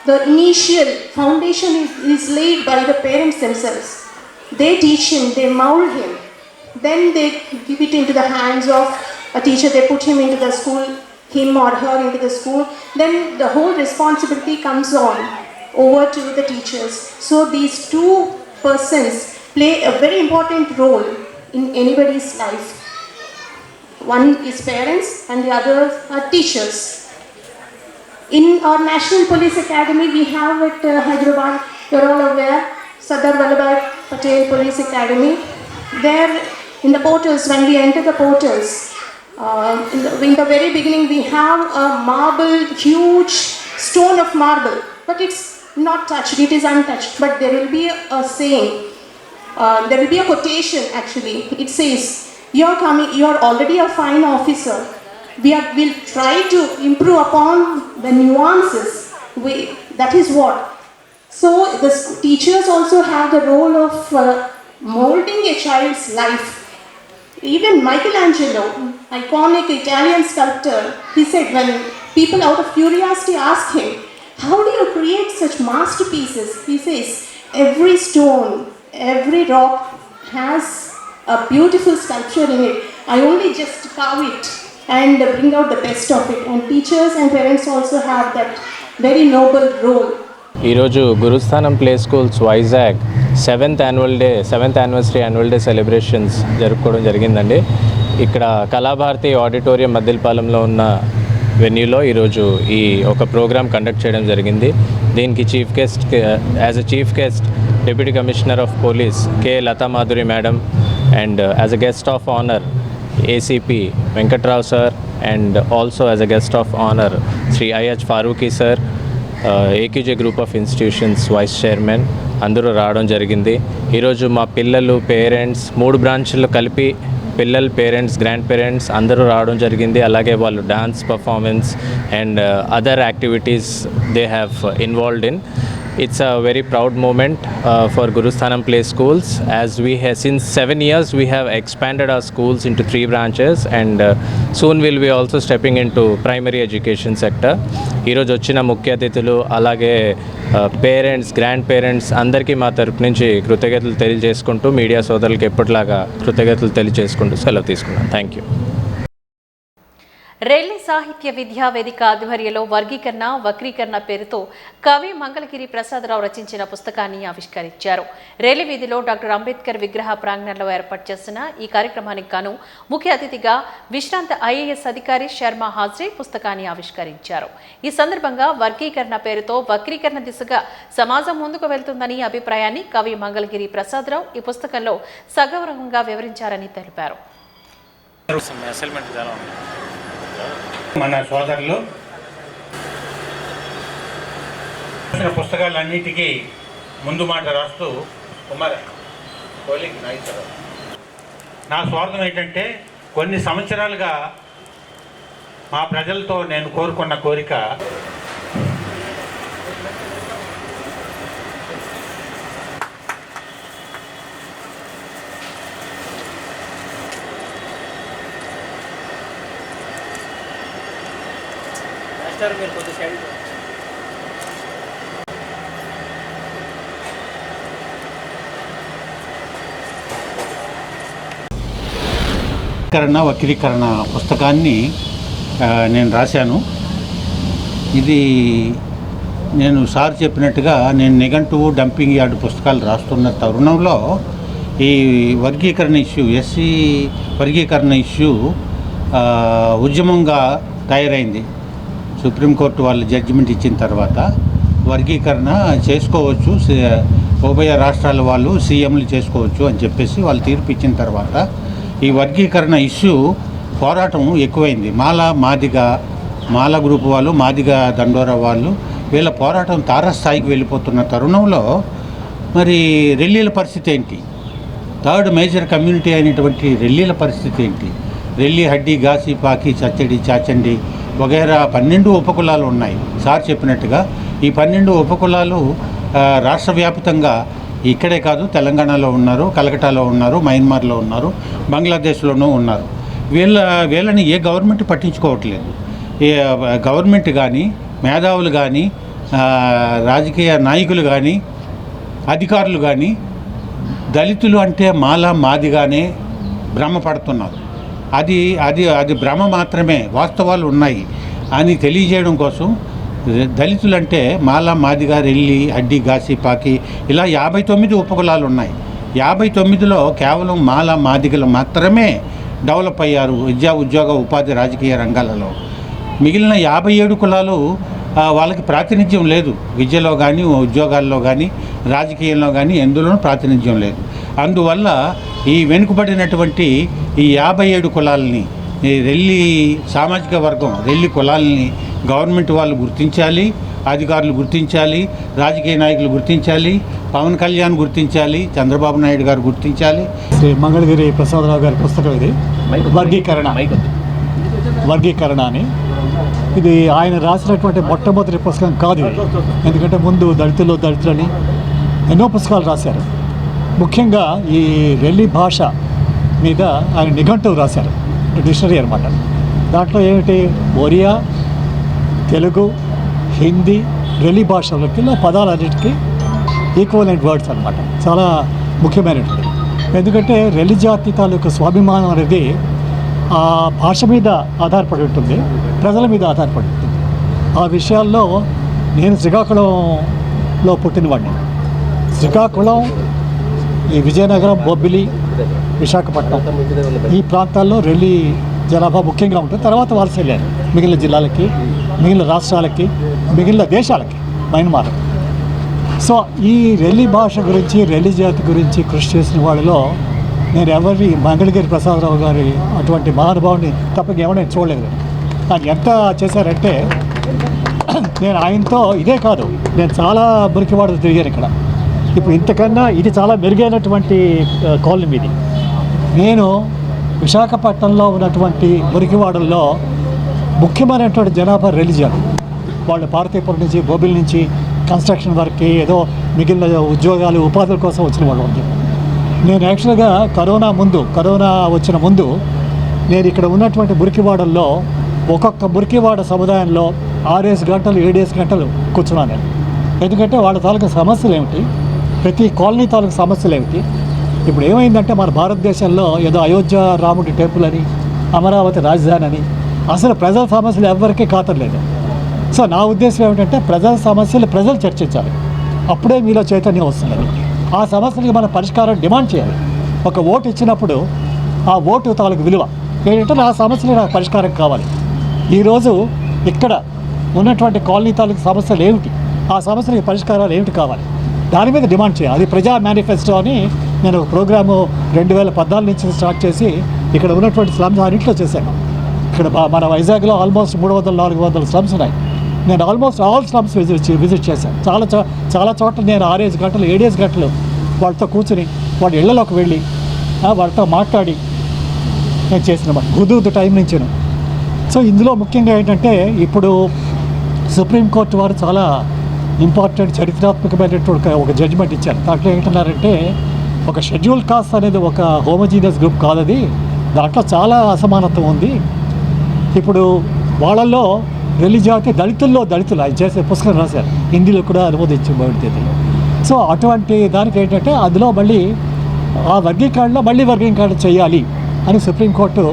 the initial foundation is laid by the parents themselves. They teach him, they mold him. Then they give it into the hands of a teacher, they put him into the school, him or her into the school. Then the whole responsibility comes on over to the teachers. So these two persons play a very important role in anybody's life. One is parents and the other are teachers. In our National Police Academy, we have at Hyderabad, you're all aware, Sardar Vallabhbhai Patel Police Academy. There in the portals, when we enter the portals, in the very beginning we have a marble, huge stone of marble, but it's not touched, it is untouched. But there will be a saying, there will be a quotation actually. It says, you are already a fine officer. We'll try to improve upon the nuances. That is what. So the teachers also have the role of molding a child's life. Even Michelangelo, iconic Italian sculptor, he said when people out of curiosity asked him, how do you create such masterpieces? He says, every stone, every rock has a beautiful sculpture in it. I only just carve it and bring out the best of it. And teachers and parents also have that very noble role. ఈరోజు Gurusthanam play schools Vizag 7th anniversary annual day celebrations జరుపుకోవడం జరిగిందండి. ఇక్కడ Kalabharathi auditorium మద్దిలపాలెంలో ఉన్న వెన్యూలో ఈరోజు ఈ ఒక programme conduct చేయడం జరిగింది. దీనికి as a chief guest deputy commissioner of police K Latha Madhuri madam and as a guest of honor ACP Venkatrao sir, and also as a guest of honor Sri I.H. Farooqi sir, AQJ Group of Institutions Vice Chairman అందరూ రావడం జరిగింది. ఈరోజు మా పిల్లలు parents 3 బ్రాంచ్లు కలిపి పిల్లలు parents grand parents అందరూ రావడం జరిగింది. అలాగే వాళ్ళు dance performance and other activities they have involved in. It's a very proud moment for Gurusthanam Play Schools, as we have since 7 years we have expanded our schools into 3 branches, and soon we'll be also stepping into primary education sector. ఈరోజు వచ్చిన ముఖ్య అతిథులు అలాగే parents grand parents అందరికీ మా తరపు నుంచి కృతజ్ఞతలు తెలియజేసుకుంటూ మీడియా సోదరులకి ఎప్పటిలాగా కృతజ్ఞతలు తెలియజేసుకుంటూ సెలవు తీసుకున్నాను. Thank you. రెల్లి సాహిత్య విద్యా వేదిక ఆధ్వర్యంలో వర్గీకరణ వక్రీకరణ పేరుతో కవి మంగళగిరి ప్రసాదరావు రచించిన పుస్తకాన్ని ఆవిష్కరించారు. రెల్లి వీధిలో డాక్టర్ అంబేద్కర్ విగ్రహ ప్రాంగణంలో ఏర్పాటు చేసిన ఈ కార్యక్రమానికి గాను ముఖ్య అతిథిగా విశ్రాంత IAS అధికారి శర్మ హాజరై పుస్తకాన్ని ఆవిష్కరించారు. ఈ సందర్భంగా వర్గీకరణ పేరుతో వక్రీకరణ దిశగా సమాజం ముందుకు వెళ్తుందని అభిప్రాయాన్ని కవి మంగళగిరి ప్రసాదరావు ఈ పుస్తకంలో సగౌరవంగా వివరించారని తెలిపారు. మన సోదరులు పుస్తకాలన్నిటికీ ముందు మాట రాస్తూ నా స్వార్థం ఏంటంటే కొన్ని సంవత్సరాలుగా మా ప్రజలతో నేను కోరుకున్న కోరిక వక్రీకరణ పుస్తకాన్ని నేను రాశాను. ఇది నేను సార్ చెప్పినట్టుగా నేను నిఘంటువు డంపింగ్ యార్డ్ పుస్తకాలు రాస్తున్న తరుణంలో ఈ వర్గీకరణ ఇష్యూ ఎస్సీ వర్గీకరణ ఇష్యూ ఉద్యమంగా తయారైంది. సుప్రీంకోర్టు వాళ్ళు జడ్జిమెంట్ ఇచ్చిన తర్వాత వర్గీకరణ చేసుకోవచ్చు, ఉభయ రాష్ట్రాల వాళ్ళు సీఎంలు చేసుకోవచ్చు అని చెప్పేసి వాళ్ళు తీర్పు ఇచ్చిన తర్వాత ఈ వర్గీకరణ ఇష్యూ పోరాటం ఎక్కువైంది. మాల మాదిగ మాల గ్రూప్ వాళ్ళు, మాదిగ దండోరా వాళ్ళు, వీళ్ళ పోరాటం తారస్థాయికి వెళ్ళిపోతున్న తరుణంలో మరి రెల్లీల పరిస్థితి ఏంటి? థర్డ్ మేజర్ కమ్యూనిటీ అయినటువంటి రెల్లీల పరిస్థితి ఏంటి? రెల్లి, హడ్డి, గాసి, పాకి, చచ్చడి, చాచండి వగైరా 12 ఉపకులాలు ఉన్నాయి. సార్ చెప్పినట్టుగా ఈ 12 ఉపకులాలు రాష్ట్ర వ్యాప్తంగా ఇక్కడే కాదు, తెలంగాణలో ఉన్నారు, కలకటాలో ఉన్నారు, మయన్మార్లో ఉన్నారు, బంగ్లాదేశ్లోనూ ఉన్నారు. వీళ్ళని ఏ గవర్నమెంట్ పట్టించుకోవట్లేదు. ఏ గవర్నమెంట్ కానీ, మేధావులు కానీ, రాజకీయ నాయకులు కానీ, అధికారులు కానీ దళితులు అంటే మాల మాదిగానే భ్రమపడుతున్నారు. అది అది అది భ్రమ మాత్రమే, వాస్తవాలు ఉన్నాయి అని తెలియజేయడం కోసం దళితులంటే మాల, మాదిగ, రెల్లి, హడ్డి, గాసి, పాకి ఇలా 59 ఉపకులాలు ఉన్నాయి. 59లో కేవలం మాల, మాదిగలు మాత్రమే డెవలప్ అయ్యారు విద్యా, ఉద్యోగ, ఉపాధి, రాజకీయ రంగాలలో. మిగిలిన 57 కులాలు వాళ్ళకి ప్రాతినిధ్యం లేదు. విద్యలో కానీ, ఉద్యోగాల్లో కానీ, రాజకీయంలో కానీ ఎందులోనూ ప్రాతినిధ్యం లేదు. అందువల్ల ఈ వెనుకబడినటువంటి ఈ 57 కులాలని, ఈ రెల్లి సామాజిక వర్గం, రెల్లి కులాలని గవర్నమెంట్ వాళ్ళు గుర్తించాలి, అధికారులు గుర్తించాలి, రాజకీయ నాయకులు గుర్తించాలి, పవన్ కళ్యాణ్ గుర్తించాలి, చంద్రబాబు నాయుడు గారు గుర్తించాలి. శ్రీ మంగళగిరి ప్రసాదరావు గారి పుస్తకం ఇది, వర్గీకరణ అని. ఇది ఆయన రాసినటువంటి మొట్టమొదటి పుస్తకం కాదు ఇది. ఎందుకంటే ముందు దళితులని ఎన్నో పుస్తకాలు రాశారు. ముఖ్యంగా ఈ రెల్లి భాష మీద ఆయన నిఘంటువు రాశారు, డిక్షనరీ అనమాట. దాంట్లో ఏమిటి, ఒరియా, తెలుగు, హిందీ, రెల్లి భాషలకి పదాలన్నిటికీ ఈక్వలెంట్ వర్డ్స్ అనమాట. చాలా ముఖ్యమైనటువంటి. ఎందుకంటే రెల్లి జాతి తాలూకు స్వాభిమానం అనేది ఆ భాష మీద ఆధారపడి ఉంటుంది, ప్రజల మీద ఆధారపడి ఉంటుంది. ఆ విషయాల్లో నేను శ్రీకాకుళంలో పుట్టినవాడిని. శ్రీకాకుళం, ఈ విజయనగరం, బొబ్బిలి, విశాఖపట్నం ఈ ప్రాంతాల్లో రెల్లి జనాభా ముఖ్యంగా ఉంటుంది. తర్వాత వలస వెళ్ళారు మిగిలిన జిల్లాలకి, మిగిలిన రాష్ట్రాలకి, మిగిలిన దేశాలకి, మయన్మార్. సో ఈ రెల్లి భాష గురించి, రెల్లి జాతి గురించి కృషి చేసిన వాళ్ళలో నేను ఎవరిని, మంగళగిరి ప్రసాదరావు గారి అటువంటి మహానుభావుని తప్ప ఎవరైనా చూడలేదు. ఆయన ఎంత చేశారంటే, నేను ఆయనతో ఇదే కాదు, నేను చాలా మురికివాడలు తిరిగాను ఇక్కడ. ఇప్పుడు ఇంతకన్నా ఇది చాలా మెరుగైనటువంటి కాలనీ ఇది. నేను విశాఖపట్నంలో ఉన్నటువంటి మురికివాడల్లో ముఖ్యమైనటువంటి జనాభా రెలిజియన్ వాళ్ళు పార్తీపురం నుంచి, బొబ్బిలి నుంచి కన్స్ట్రక్షన్ వర్క్కి, ఏదో మిగిలిన ఉద్యోగాలు, ఉపాధుల కోసం వచ్చిన వాళ్ళు ఉంది. నేను యాక్చువల్గా కరోనా వచ్చిన ముందు నేను ఇక్కడ ఉన్నటువంటి మురికివాడల్లో ఒక్కొక్క మురికివాడ సముదాయంలో 6 గంటలు 7 గంటలు కూర్చున్నాను నేను. ఎందుకంటే వాళ్ళ తాలూకు సమస్యలు ఏమిటి, ప్రతి కాలనీ తాలూకు సమస్యలు ఏమిటి. ఇప్పుడు ఏమైందంటే మన భారతదేశంలో ఏదో అయోధ్య రాముడి టెంపుల్ అని, అమరావతి రాజధాని అని, అసలు ప్రజల సమస్యలు ఎవరికీ ఖాతర్లేదు. సో నా ఉద్దేశం ఏమిటంటే ప్రజల సమస్యలు ప్రజలు చర్చించాలి, అప్పుడే మీలో చైతన్యం వస్తున్నది. ఆ సమస్యలకి మన పరిష్కారం డిమాండ్ చేయాలి. ఒక ఓటు ఇచ్చినప్పుడు ఆ ఓటు తాలూకు విలువ ఏంటంటే నా సమస్యలు నాకు పరిష్కారం కావాలి. ఈరోజు ఇక్కడ ఉన్నటువంటి కాలనీ తాలూకు సమస్యలు ఏమిటి, ఆ సమస్యలకి పరిష్కారాలు ఏమిటి కావాలి, దాని మీద డిమాండ్ చేయాలి. అది ప్రజా మేనిఫెస్టో అని నేను ఒక ప్రోగ్రాము 2014 నుంచి స్టార్ట్ చేసి ఇక్కడ ఉన్నటువంటి స్లమ్స్ అన్నింటిలో చేశాను. ఇక్కడ మన వైజాగ్లో ఆల్మోస్ట్ 300-400 స్లమ్స్ ఉన్నాయి. నేను ఆల్మోస్ట్ ఆల్ స్లమ్స్ విజిట్ చేశాను. చాలా చోట్ల నేను 6 గంటలు 7 గంటలు వాళ్ళతో కూర్చుని వాళ్ళ ఇళ్లలోకి వెళ్ళి వాళ్ళతో మాట్లాడి నేను చేసిన హుదూద్ టైం నుంచి. సో ఇందులో ముఖ్యంగా ఏంటంటే ఇప్పుడు సుప్రీంకోర్టు వారు చాలా ఇంపార్టెంట్ చరిత్రాత్మకమైనటువంటి ఒక జడ్జిమెంట్ ఇచ్చారు. దాంట్లో ఏంటన్నారంటే ఒక షెడ్యూల్ కాస్ట్ అనేది ఒక హోమోజీనియస్ గ్రూప్ కాదది, దాంట్లో చాలా అసమానత్వం ఉంది. ఇప్పుడు వాళ్ళల్లో రెల్లి జాతి దళితుల్లో దళితులు ఆయన చేసే పుస్తకం రాశారు, హిందీలో కూడా అనువదించబడుతుంది. సో అటువంటి దానికి ఏంటంటే అందులో మళ్ళీ ఆ వర్గీకరణలో మళ్ళీ వర్గీకరణ చేయాలి అని సుప్రీంకోర్టు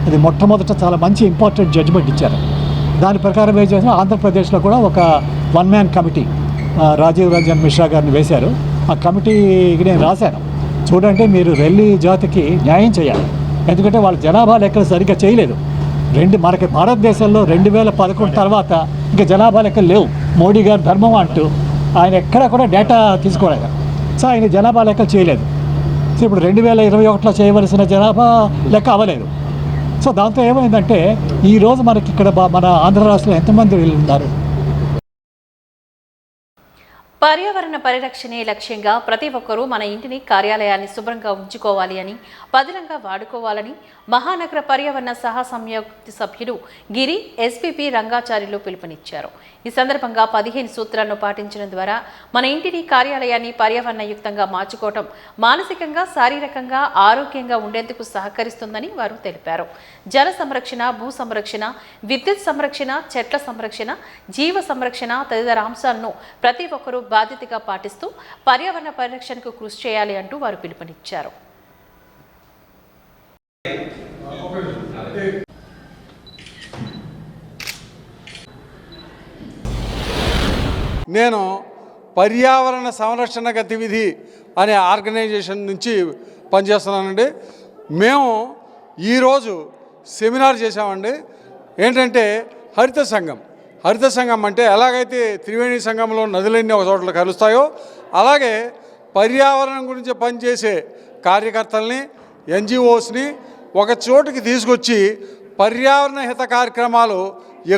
అది మొట్టమొదట చాలా మంచి ఇంపార్టెంట్ జడ్జిమెంట్ ఇచ్చారు. దాని ప్రకారం ఏం చేసినా ఆంధ్రప్రదేశ్లో కూడా ఒక 1 మ్యాన్ కమిటీ రాజీవ్ రంజన్ మిశ్రా గారిని వేశారు. ఆ కమిటీకి నేను రాశాను, చూడండి మీరు రెల్లి జాతికి న్యాయం చేయాలి, ఎందుకంటే వాళ్ళ జనాభా లెక్కలు సరిగ్గా చేయలేదు. మనకి భారతదేశంలో 2011 తర్వాత ఇంకా జనాభా లెక్కలు లేవు. మోడీ గారు ధర్మం అంటూ ఆయన ఎక్కడ కూడా డేటా తీసుకోలేదు. సో ఆయన జనాభా లెక్కలు చేయలేదు. సో ఇప్పుడు 2021లో చేయవలసిన జనాభా లెక్క అవ్వలేదు. సో దాంతో ఏమైందంటే ఈరోజు మనకి ఇక్కడ మన ఆంధ్ర రాష్ట్రంలో ఎంతమంది వీళ్ళు ఉన్నారు. పర్యావరణ పరిరక్షణే లక్ష్యంగా ప్రతి ఒక్కరూ మన ఇంటిని కార్యాలయాన్ని శుభ్రంగా ఉంచుకోవాలి అని, పదిలంగా వాడుకోవాలని మహానగర పర్యావరణ సహా సంయుక్త సభ్యులు గిరి ఎస్పీపీ రంగాచార్యులు పిలుపునిచ్చారు. ఈ సందర్భంగా 15 సూత్రాలను పాటించడం ద్వారా మన ఇంటిని కార్యాలయాన్ని పర్యావరణయుక్తంగా మార్చుకోవటం మానసికంగా, శారీరకంగా ఆరోగ్యంగా ఉండేందుకు సహకరిస్తుందని వారు తెలిపారు. జల సంరక్షణ, భూ సంరక్షణ, విద్యుత్ సంరక్షణ, చెట్ల సంరక్షణ, జీవ సంరక్షణ తదితర అంశాలను ప్రతి ఒక్కరూ బాధ్యతగా పాటిస్తూ పర్యావరణ పరిరక్షణకు కృషి చేయాలి అంటూ వారు పిలుపునిచ్చారు. నేను పర్యావరణ సంరక్షణ గతివిధి అనే ఆర్గనైజేషన్ నుంచి పనిచేస్తున్నానండి. మేము ఈరోజు సెమినార్ చేసామండి. ఏంటంటే హరిత సంఘం అంటే ఎలాగైతే త్రివేణి సంఘంలో నదులన్నీ ఒక చోట్ల కలుస్తాయో అలాగే పర్యావరణం గురించి పనిచేసే కార్యకర్తల్ని, ఎన్జిఓస్ని ఒక చోటుకి తీసుకొచ్చి పర్యావరణ హిత కార్యక్రమాలు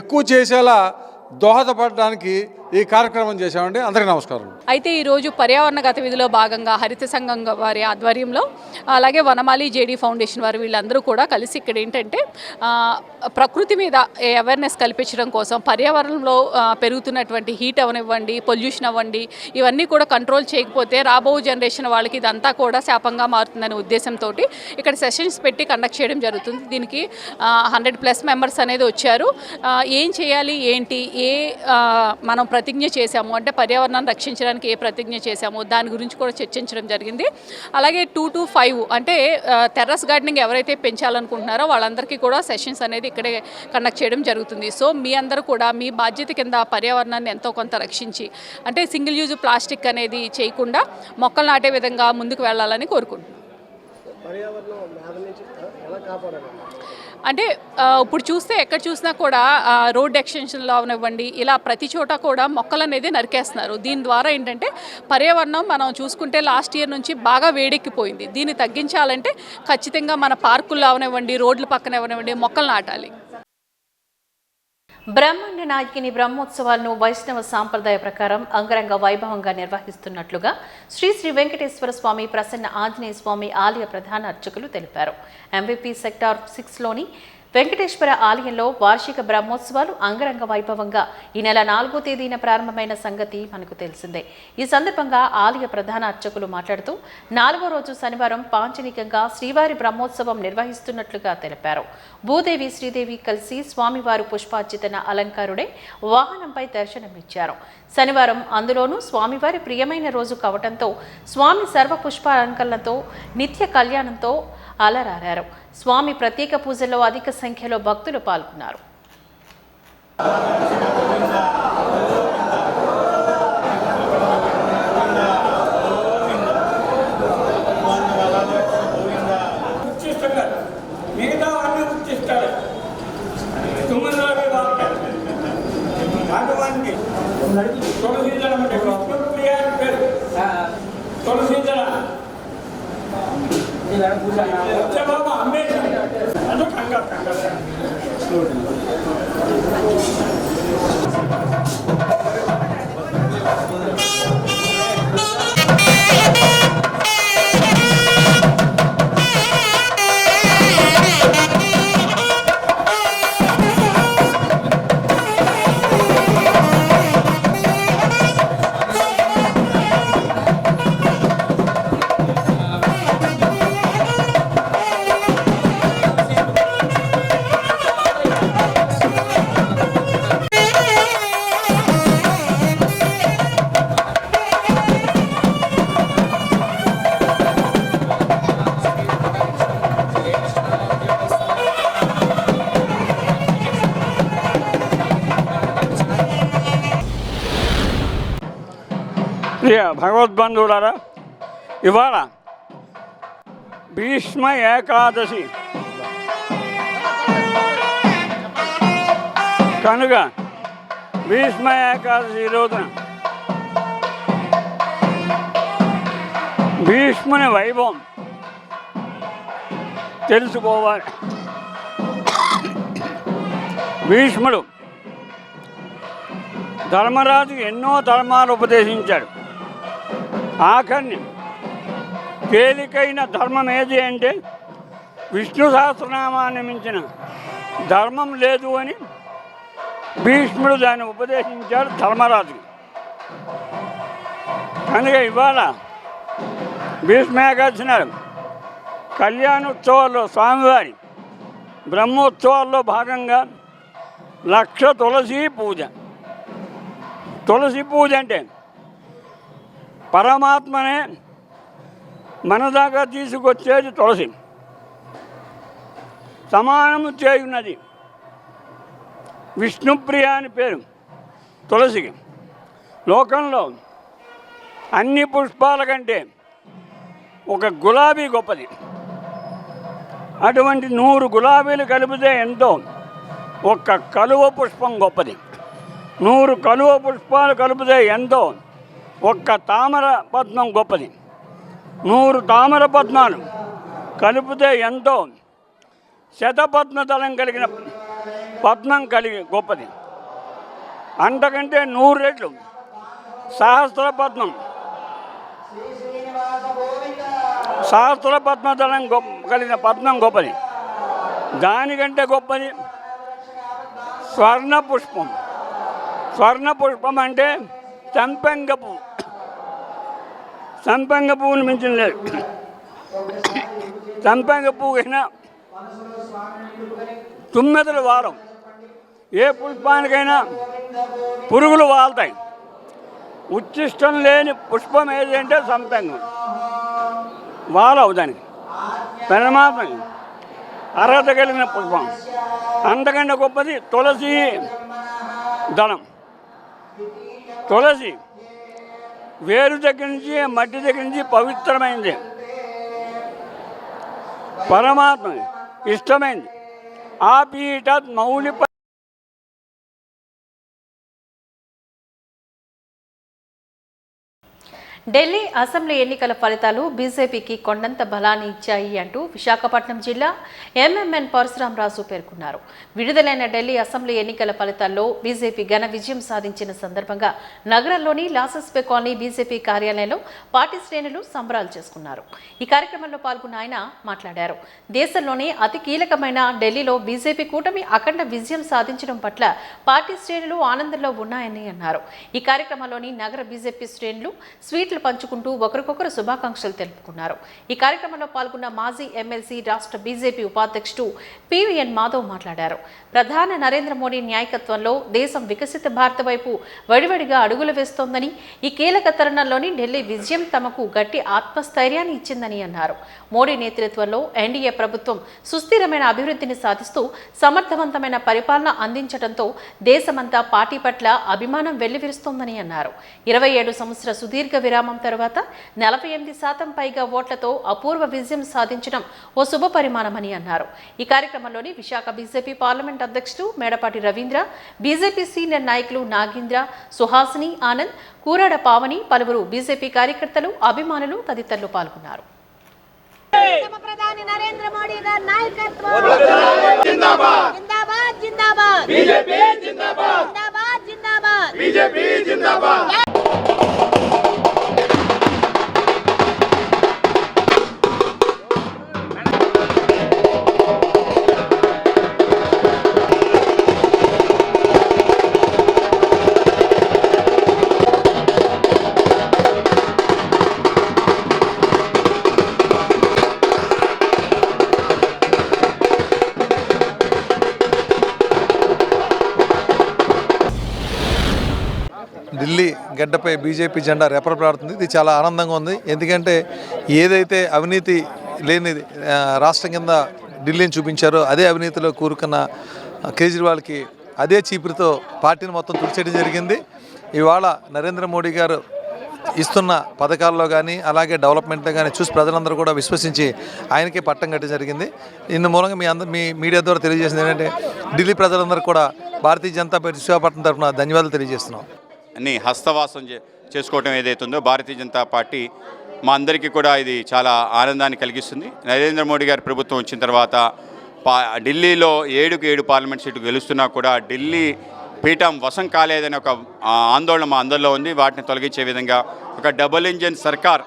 ఎక్కువ చేసేలా దోహదపడడానికి ఈ కార్యక్రమం చేశామండి. అందరికీ నమస్కారం. అయితే ఈరోజు పర్యావరణ గతివిధిలో భాగంగా హరిత సంఘం వారి ఆధ్వర్యంలో, అలాగే వనమాలి జేడీ ఫౌండేషన్ వారు వీళ్ళందరూ కూడా కలిసి ఇక్కడ ఏంటంటే ప్రకృతి మీద అవేర్నెస్ కల్పించడం కోసం, పర్యావరణంలో పెరుగుతున్నటువంటి హీట్ అవనివ్వండి, పొల్యూషన్ అవ్వండి, ఇవన్నీ కూడా కంట్రోల్ చేయకపోతే రాబో జనరేషన్ వాళ్ళకి ఇదంతా కూడా శాపంగా మారుతుందనే ఉద్దేశంతో ఇక్కడ సెషన్స్ పెట్టి కండక్ట్ చేయడం జరుగుతుంది. దీనికి 100+ మెంబర్స్ అనేది వచ్చారు. ఏం చేయాలి, ఏంటి, మనం ప్రతిజ్ఞ చేశాము అంటే పర్యావరణాన్ని రక్షించడానికి ఏ ప్రతిజ్ఞ చేశామో దాని గురించి కూడా చర్చించడం జరిగింది. అలాగే 2 to 5 అంటే టెర్రస్ గార్డెనింగ్ ఎవరైతే పెంచాలనుకుంటున్నారో వాళ్ళందరికీ కూడా సెషన్స్ అనేది ఇక్కడే కండక్ట్ చేయడం జరుగుతుంది. సో మీ అందరూ కూడా మీ బాధ్యత కింద పర్యావరణాన్ని ఎంతో కొంత రక్షించి, అంటే సింగిల్ యూజ్ ప్లాస్టిక్ అనేది చేయకుండా మొక్కలు నాటే విధంగా ముందుకు వెళ్ళాలని కోరుకుంటున్నాను. అంటే ఇప్పుడు చూస్తే ఎక్కడ చూసినా కూడా రోడ్ ఎక్స్టెన్షన్లో అవనివ్వండి, ఇలా ప్రతి చోట కూడా మొక్కలు అనేది నరికేస్తున్నారు. దీని ద్వారా ఏంటంటే పర్యావరణం మనం చూసుకుంటే లాస్ట్ ఇయర్ నుంచి బాగా వేడెక్కిపోయింది. దీన్ని తగ్గించాలంటే ఖచ్చితంగా మన పార్కుల్లో అవనివ్వండి, రోడ్ల పక్కన అవనివ్వండి మొక్కలు నాటాలి. బ్రహ్మాండ నాయకిని బ్రహ్మోత్సవాలను వైష్ణవ సాంప్రదాయ ప్రకారం అంగరంగ వైభవంగా నిర్వహిస్తున్నట్లుగా శ్రీ వెంకటేశ్వర స్వామి ప్రసన్న ఆంజనేయ స్వామి ఆలయ ప్రధాన అర్చకులు తెలిపారు. MVP సెక్టార్ 6లోని వెంకటేశ్వర ఆలయంలో వార్షిక బ్రహ్మోత్సవాలు అంగరంగ వైభవంగా ఈ నెల 4వ తేదీన ప్రారంభమైన సంగతి మనకు తెలిసిందే. ఈ సందర్భంగా ఆలయ ప్రధాన అర్చకులు మాట్లాడుతూ 4వ రోజు శనివారం పాంచనికంగా శ్రీవారి బ్రహ్మోత్సవం నిర్వహిస్తున్నట్లుగా తెలిపారు. భూదేవి శ్రీదేవి కలిసి స్వామివారు పుష్పార్చితన అలంకారుడే వాహనంపై దర్శనమిచ్చారు. శనివారం అందులోనూ స్వామివారి ప్రియమైన రోజు కావటంతో స్వామి సర్వ పుష్పాలంకరణతో నిత్య కళ్యాణంతో అలరారారు. స్వామి ప్రత్యేక పూజల్లో అధిక సంఖ్యలో భక్తులు పాల్గొన్నారు. ప్రియ భగవద్బంధువులారా, ఇవాళ భీష్మ ఏకాదశి కనుక భీష్మ ఏకాదశి రోజున భీష్ముని వైభవం తెలుసుకోవాలి. భీష్ముడు ధర్మరాజుకి ఎన్నో ధర్మాలు ఉపదేశించాడు. ఆఖరిని తేలికైన ధర్మం ఏది అంటే విష్ణు సహస్రనామాన్ని మించిన ధర్మం లేదు అని భీష్ముడు దాన్ని ఉపదేశించాడు ధర్మరాజుకి. కనుక ఇవాళ భీష్మేకాదశి నాడు కళ్యాణోత్సవాల్లో స్వామివారి బ్రహ్మోత్సవాల్లో భాగంగా 1,00,000 తులసి పూజ. తులసి పూజ అంటే పరమాత్మనే మన దాకా తీసుకొచ్చేది తులసి. సమానము చేయున్నది విష్ణుప్రియ అని పేరు తులసికి. లోకంలో అన్ని పుష్పాల కంటే ఒక గులాబీ గొప్పది. అటువంటి 100 గులాబీలు కలిపితే ఎంతో ఒక్క కలువ పుష్పం గొప్పది. 100 కలువ పుష్పాలు కలిపితే ఎంతో ఒక్క తామర పద్మం గొప్పది. 100 తామర పద్మాలు కలిపితే ఎంతో శతపద్మదళం కలిగిన పద్మం కలిగి గొప్పది. అంతకంటే 100 రెట్లు సహస్ర పద్మదళం కలిగిన పద్మం గొప్పది. దానికంటే గొప్పది స్వర్ణ పుష్పం. స్వర్ణ పుష్పం అంటే సంపెంగ పువ్వు. సంపెంగ పువ్వుని మించిన లేదు. సంపెంగ పువ్వు అయినా తుమ్మెదలు వారం. ఏ పుష్పానికైనా పురుగులు వాళ్తాయి. ఉచ్చిష్టం లేని పుష్పం ఏది అంటే సంపెంగం. వాలవు దానికి. పరమాత్మ అర్హత కలిగిన పుష్పం. అంతకంటే గొప్పది తులసి దళం. తులసి వేరు దగ్గర నుంచి మట్టి దగ్గర నుంచి పవిత్రమైంది, పరమాత్మ ఇష్టమైంది. ఆ పీఠ మౌలి ఢిల్లీ అసెంబ్లీ ఎన్నికల ఫలితాలు బీజేపీకి కొండంత బలాన్ని ఇచ్చాయి అంటూ విశాఖపట్నం జిల్లా ఎంఎంఎన్ పరశురామరాజు పేర్కొన్నారు. విడుదలైన ఢిల్లీ అసెంబ్లీ ఎన్నికల ఫలితాల్లో బీజేపీ ఘన విజయం సాధించిన సందర్భంగా నగరంలోని లాసెస్బే కాలనీ బీజేపీ కార్యాలయంలో పార్టీ శ్రేణులు సంబరాలు చేసుకున్నారు. ఈ కార్యక్రమంలో పాల్గొన్న ఆయన మాట్లాడారు. దేశంలోనే అతి కీలకమైన ఢిల్లీలో బీజేపీ కూటమి అఖండ విజయం సాధించడం పట్ల పార్టీ శ్రేణులు ఆనందంలో ఉన్నాయని అన్నారు. ఈ కార్యక్రమంలోని నగర బీజేపీ శ్రేణులు స్వీట్లు పంచుకుంటూ ఒకరికొకరు శుభాకాంక్షలు తెలుపుకున్నారు. ఈ కార్యక్రమంలో పాల్గొన్న మాజీ ఎమ్మెల్సీ రాష్ట్ర బీజేపీ ఉపాధ్యక్షుడు పివిఎన్ మాధవ్ మాట్లాడారు. ప్రధాని నరేంద్ర మోడీ నాయకత్వంలో దేశం వికసిత భారత వైపు వడివడిగా అడుగులు వేస్తోందని, ఈ కీలక తరుణంలోని ఢిల్లీ విజయం తమకు గట్టి ఆత్మస్థైర్యాన్ని ఇచ్చిందని అన్నారు. మోడీ నేతృత్వంలో ఎన్డీఏ ప్రభుత్వం సుస్థిరమైన అభివృద్ధిని సాధిస్తూ సమర్థవంతమైన పరిపాలన అందించడంతో దేశమంతా పార్టీ పట్ల అభిమానం వెల్లివిరుస్తోందని అన్నారు. 27 సంవత్సరాల సుదీర్ఘ విరామం తర్వాత 48% పైగా ఓట్లతో అపూర్వ విజయం సాధించడం ఓ శుభ పరిమాణమని అన్నారు. ఈ కార్యక్రమంలోని విశాఖ బీజేపీ పార్లమెంట్ అధ్యక్షుడు మేడపాటి రవీంద్ర, బీజేపీ సీనియర్ నాయకులు నాగేంద్ర, సుహాసిని ఆనంద్, కూరాడ పావని, పలువురు బీజేపీ కార్యకర్తలు, అభిమానులు తదితరులు పాల్గొన్నారు. ప్రధాని నరేంద్ర మోడీ గారి నాయకత్వం జిందాబాద్ జిందాబాద్ జిందాబాద్ బీజేపీ జిందాబాద్ జిందాబాద్ జిందాబాద్ బీజేపీ జిందాబాద్. ఢిల్లీ గడ్డపై బీజేపీ జెండా రెపరెపలాడుతుంది. ఇది చాలా ఆనందంగా ఉంది. ఎందుకంటే ఏదైతే అవినీతి లేని రాష్ట్రం కింద ఢిల్లీని చూపించారో అదే అవినీతిలో కూరుకున్న కేజ్రీవాల్కి అదే చీపురితో పార్టీని మొత్తం తుడిచేయడం జరిగింది. ఇవాళ నరేంద్ర మోడీ గారు ఇస్తున్న పథకాల్లో కానీ అలాగే డెవలప్మెంట్లో కానీ చూసి ప్రజలందరూ కూడా విశ్వసించి ఆయనకే పట్టం కట్టడం జరిగింది. ఇందు మూలంగా మీ మీడియా ద్వారా తెలియజేసింది ఏంటంటే ఢిల్లీ ప్రజలందరూ కూడా భారతీయ జనతా పార్టీ విశాఖపట్నం తరఫున ధన్యవాదాలు తెలియజేస్తున్నాం. అన్ని హస్తవాసం చేసుకోవటం ఏదైతుందో భారతీయ జనతా పార్టీ మా అందరికీ కూడా ఇది చాలా ఆనందాన్ని కలిగిస్తుంది. నరేంద్ర మోడీ గారి ప్రభుత్వం వచ్చిన తర్వాత ఢిల్లీలో 7కు 7 పార్లమెంట్ సీటు గెలుస్తున్నా కూడా ఢిల్లీ పీఠం వశం కాలేదని ఒక ఆందోళన మా అందరిలో ఉంది. వాటిని తొలగించే విధంగా ఒక డబుల్ ఇంజిన్ సర్కార్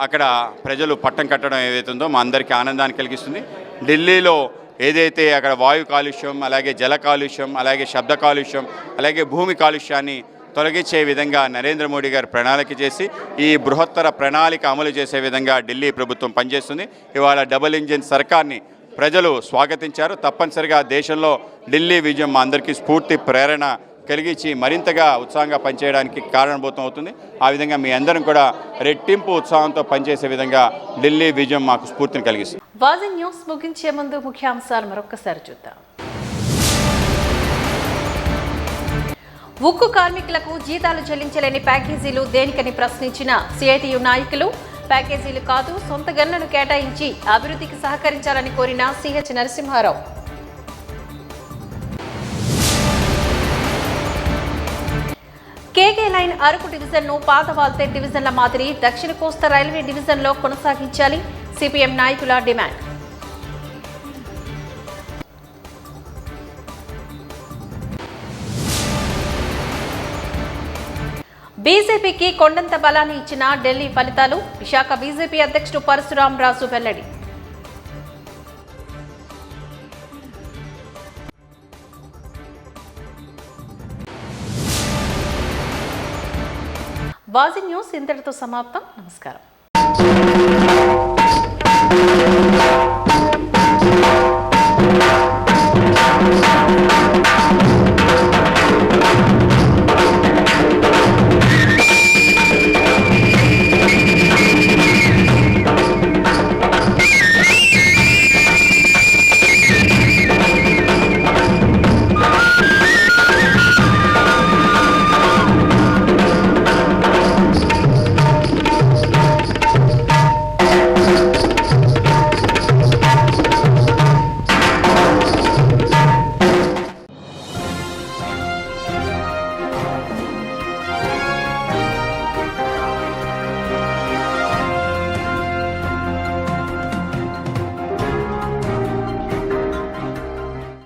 అక్కడ ప్రజలు పట్టం కట్టడం ఏదైతుందో మా అందరికీ ఆనందాన్ని కలిగిస్తుంది. ఢిల్లీలో ఏదైతే అక్కడ వాయు కాలుష్యం, అలాగే జల కాలుష్యం, అలాగే శబ్ద కాలుష్యం, అలాగే భూమి కాలుష్యాన్ని తొలగించే విధంగా నరేంద్ర మోడీ గారు ప్రణాళిక చేసి ఈ బృహత్తర ప్రణాళిక అమలు చేసే విధంగా ఢిల్లీ ప్రభుత్వం పనిచేస్తుంది. ఇవాళ డబుల్ ఇంజిన్ సర్కార్ని ప్రజలు స్వాగతించారు. తప్పనిసరిగా దేశంలో ఢిల్లీ విజయం మా అందరికీ స్ఫూర్తి ప్రేరణ కలిగించి మరింతగా ఉత్సాహంగా పనిచేయడానికి కారణభూతం అవుతుంది. ఆ విధంగా మీ అందరం కూడా రెట్టింపు ఉత్సాహంతో పనిచేసే విధంగా ఢిల్లీ విజయం మాకు స్ఫూర్తిని కలిగిస్తుంది. వాజన్ న్యూస్ ముగించే ముందు ముఖ్యాంశాలు మరొకసారి చూద్దాం. ఉక్కు కార్మికులకు జీతాలు చెల్లించలేని ప్యాకేజీలు దేనికని ప్రశ్నించిన సిఐటియు నాయకులు. ప్యాకేజీలు కాదు, సొంత గన్లను కేటాయించి అభివృద్ధికి సహకరించాలని కోరిన CH Narasimha Rao. KK line Araku డివిజన్ను పాత వాల్తేర్ డివిజన్ల మాదిరి దక్షిణ కోస్తా రైల్వే డివిజన్లో కొనసాగించాలి సిపిఎం నాయకుల డిమాండ్. బీజేపీకి కొండంత బలాన్ని ఇచ్చిన ఢిల్లీ ఫలితాలు. విశాఖ బీజేపీ అధ్యక్షుడు పరశురాం రాజు వెల్లడి. వాజన్ న్యూస్ ఇంతటితో సమాప్తం. నమస్కారం.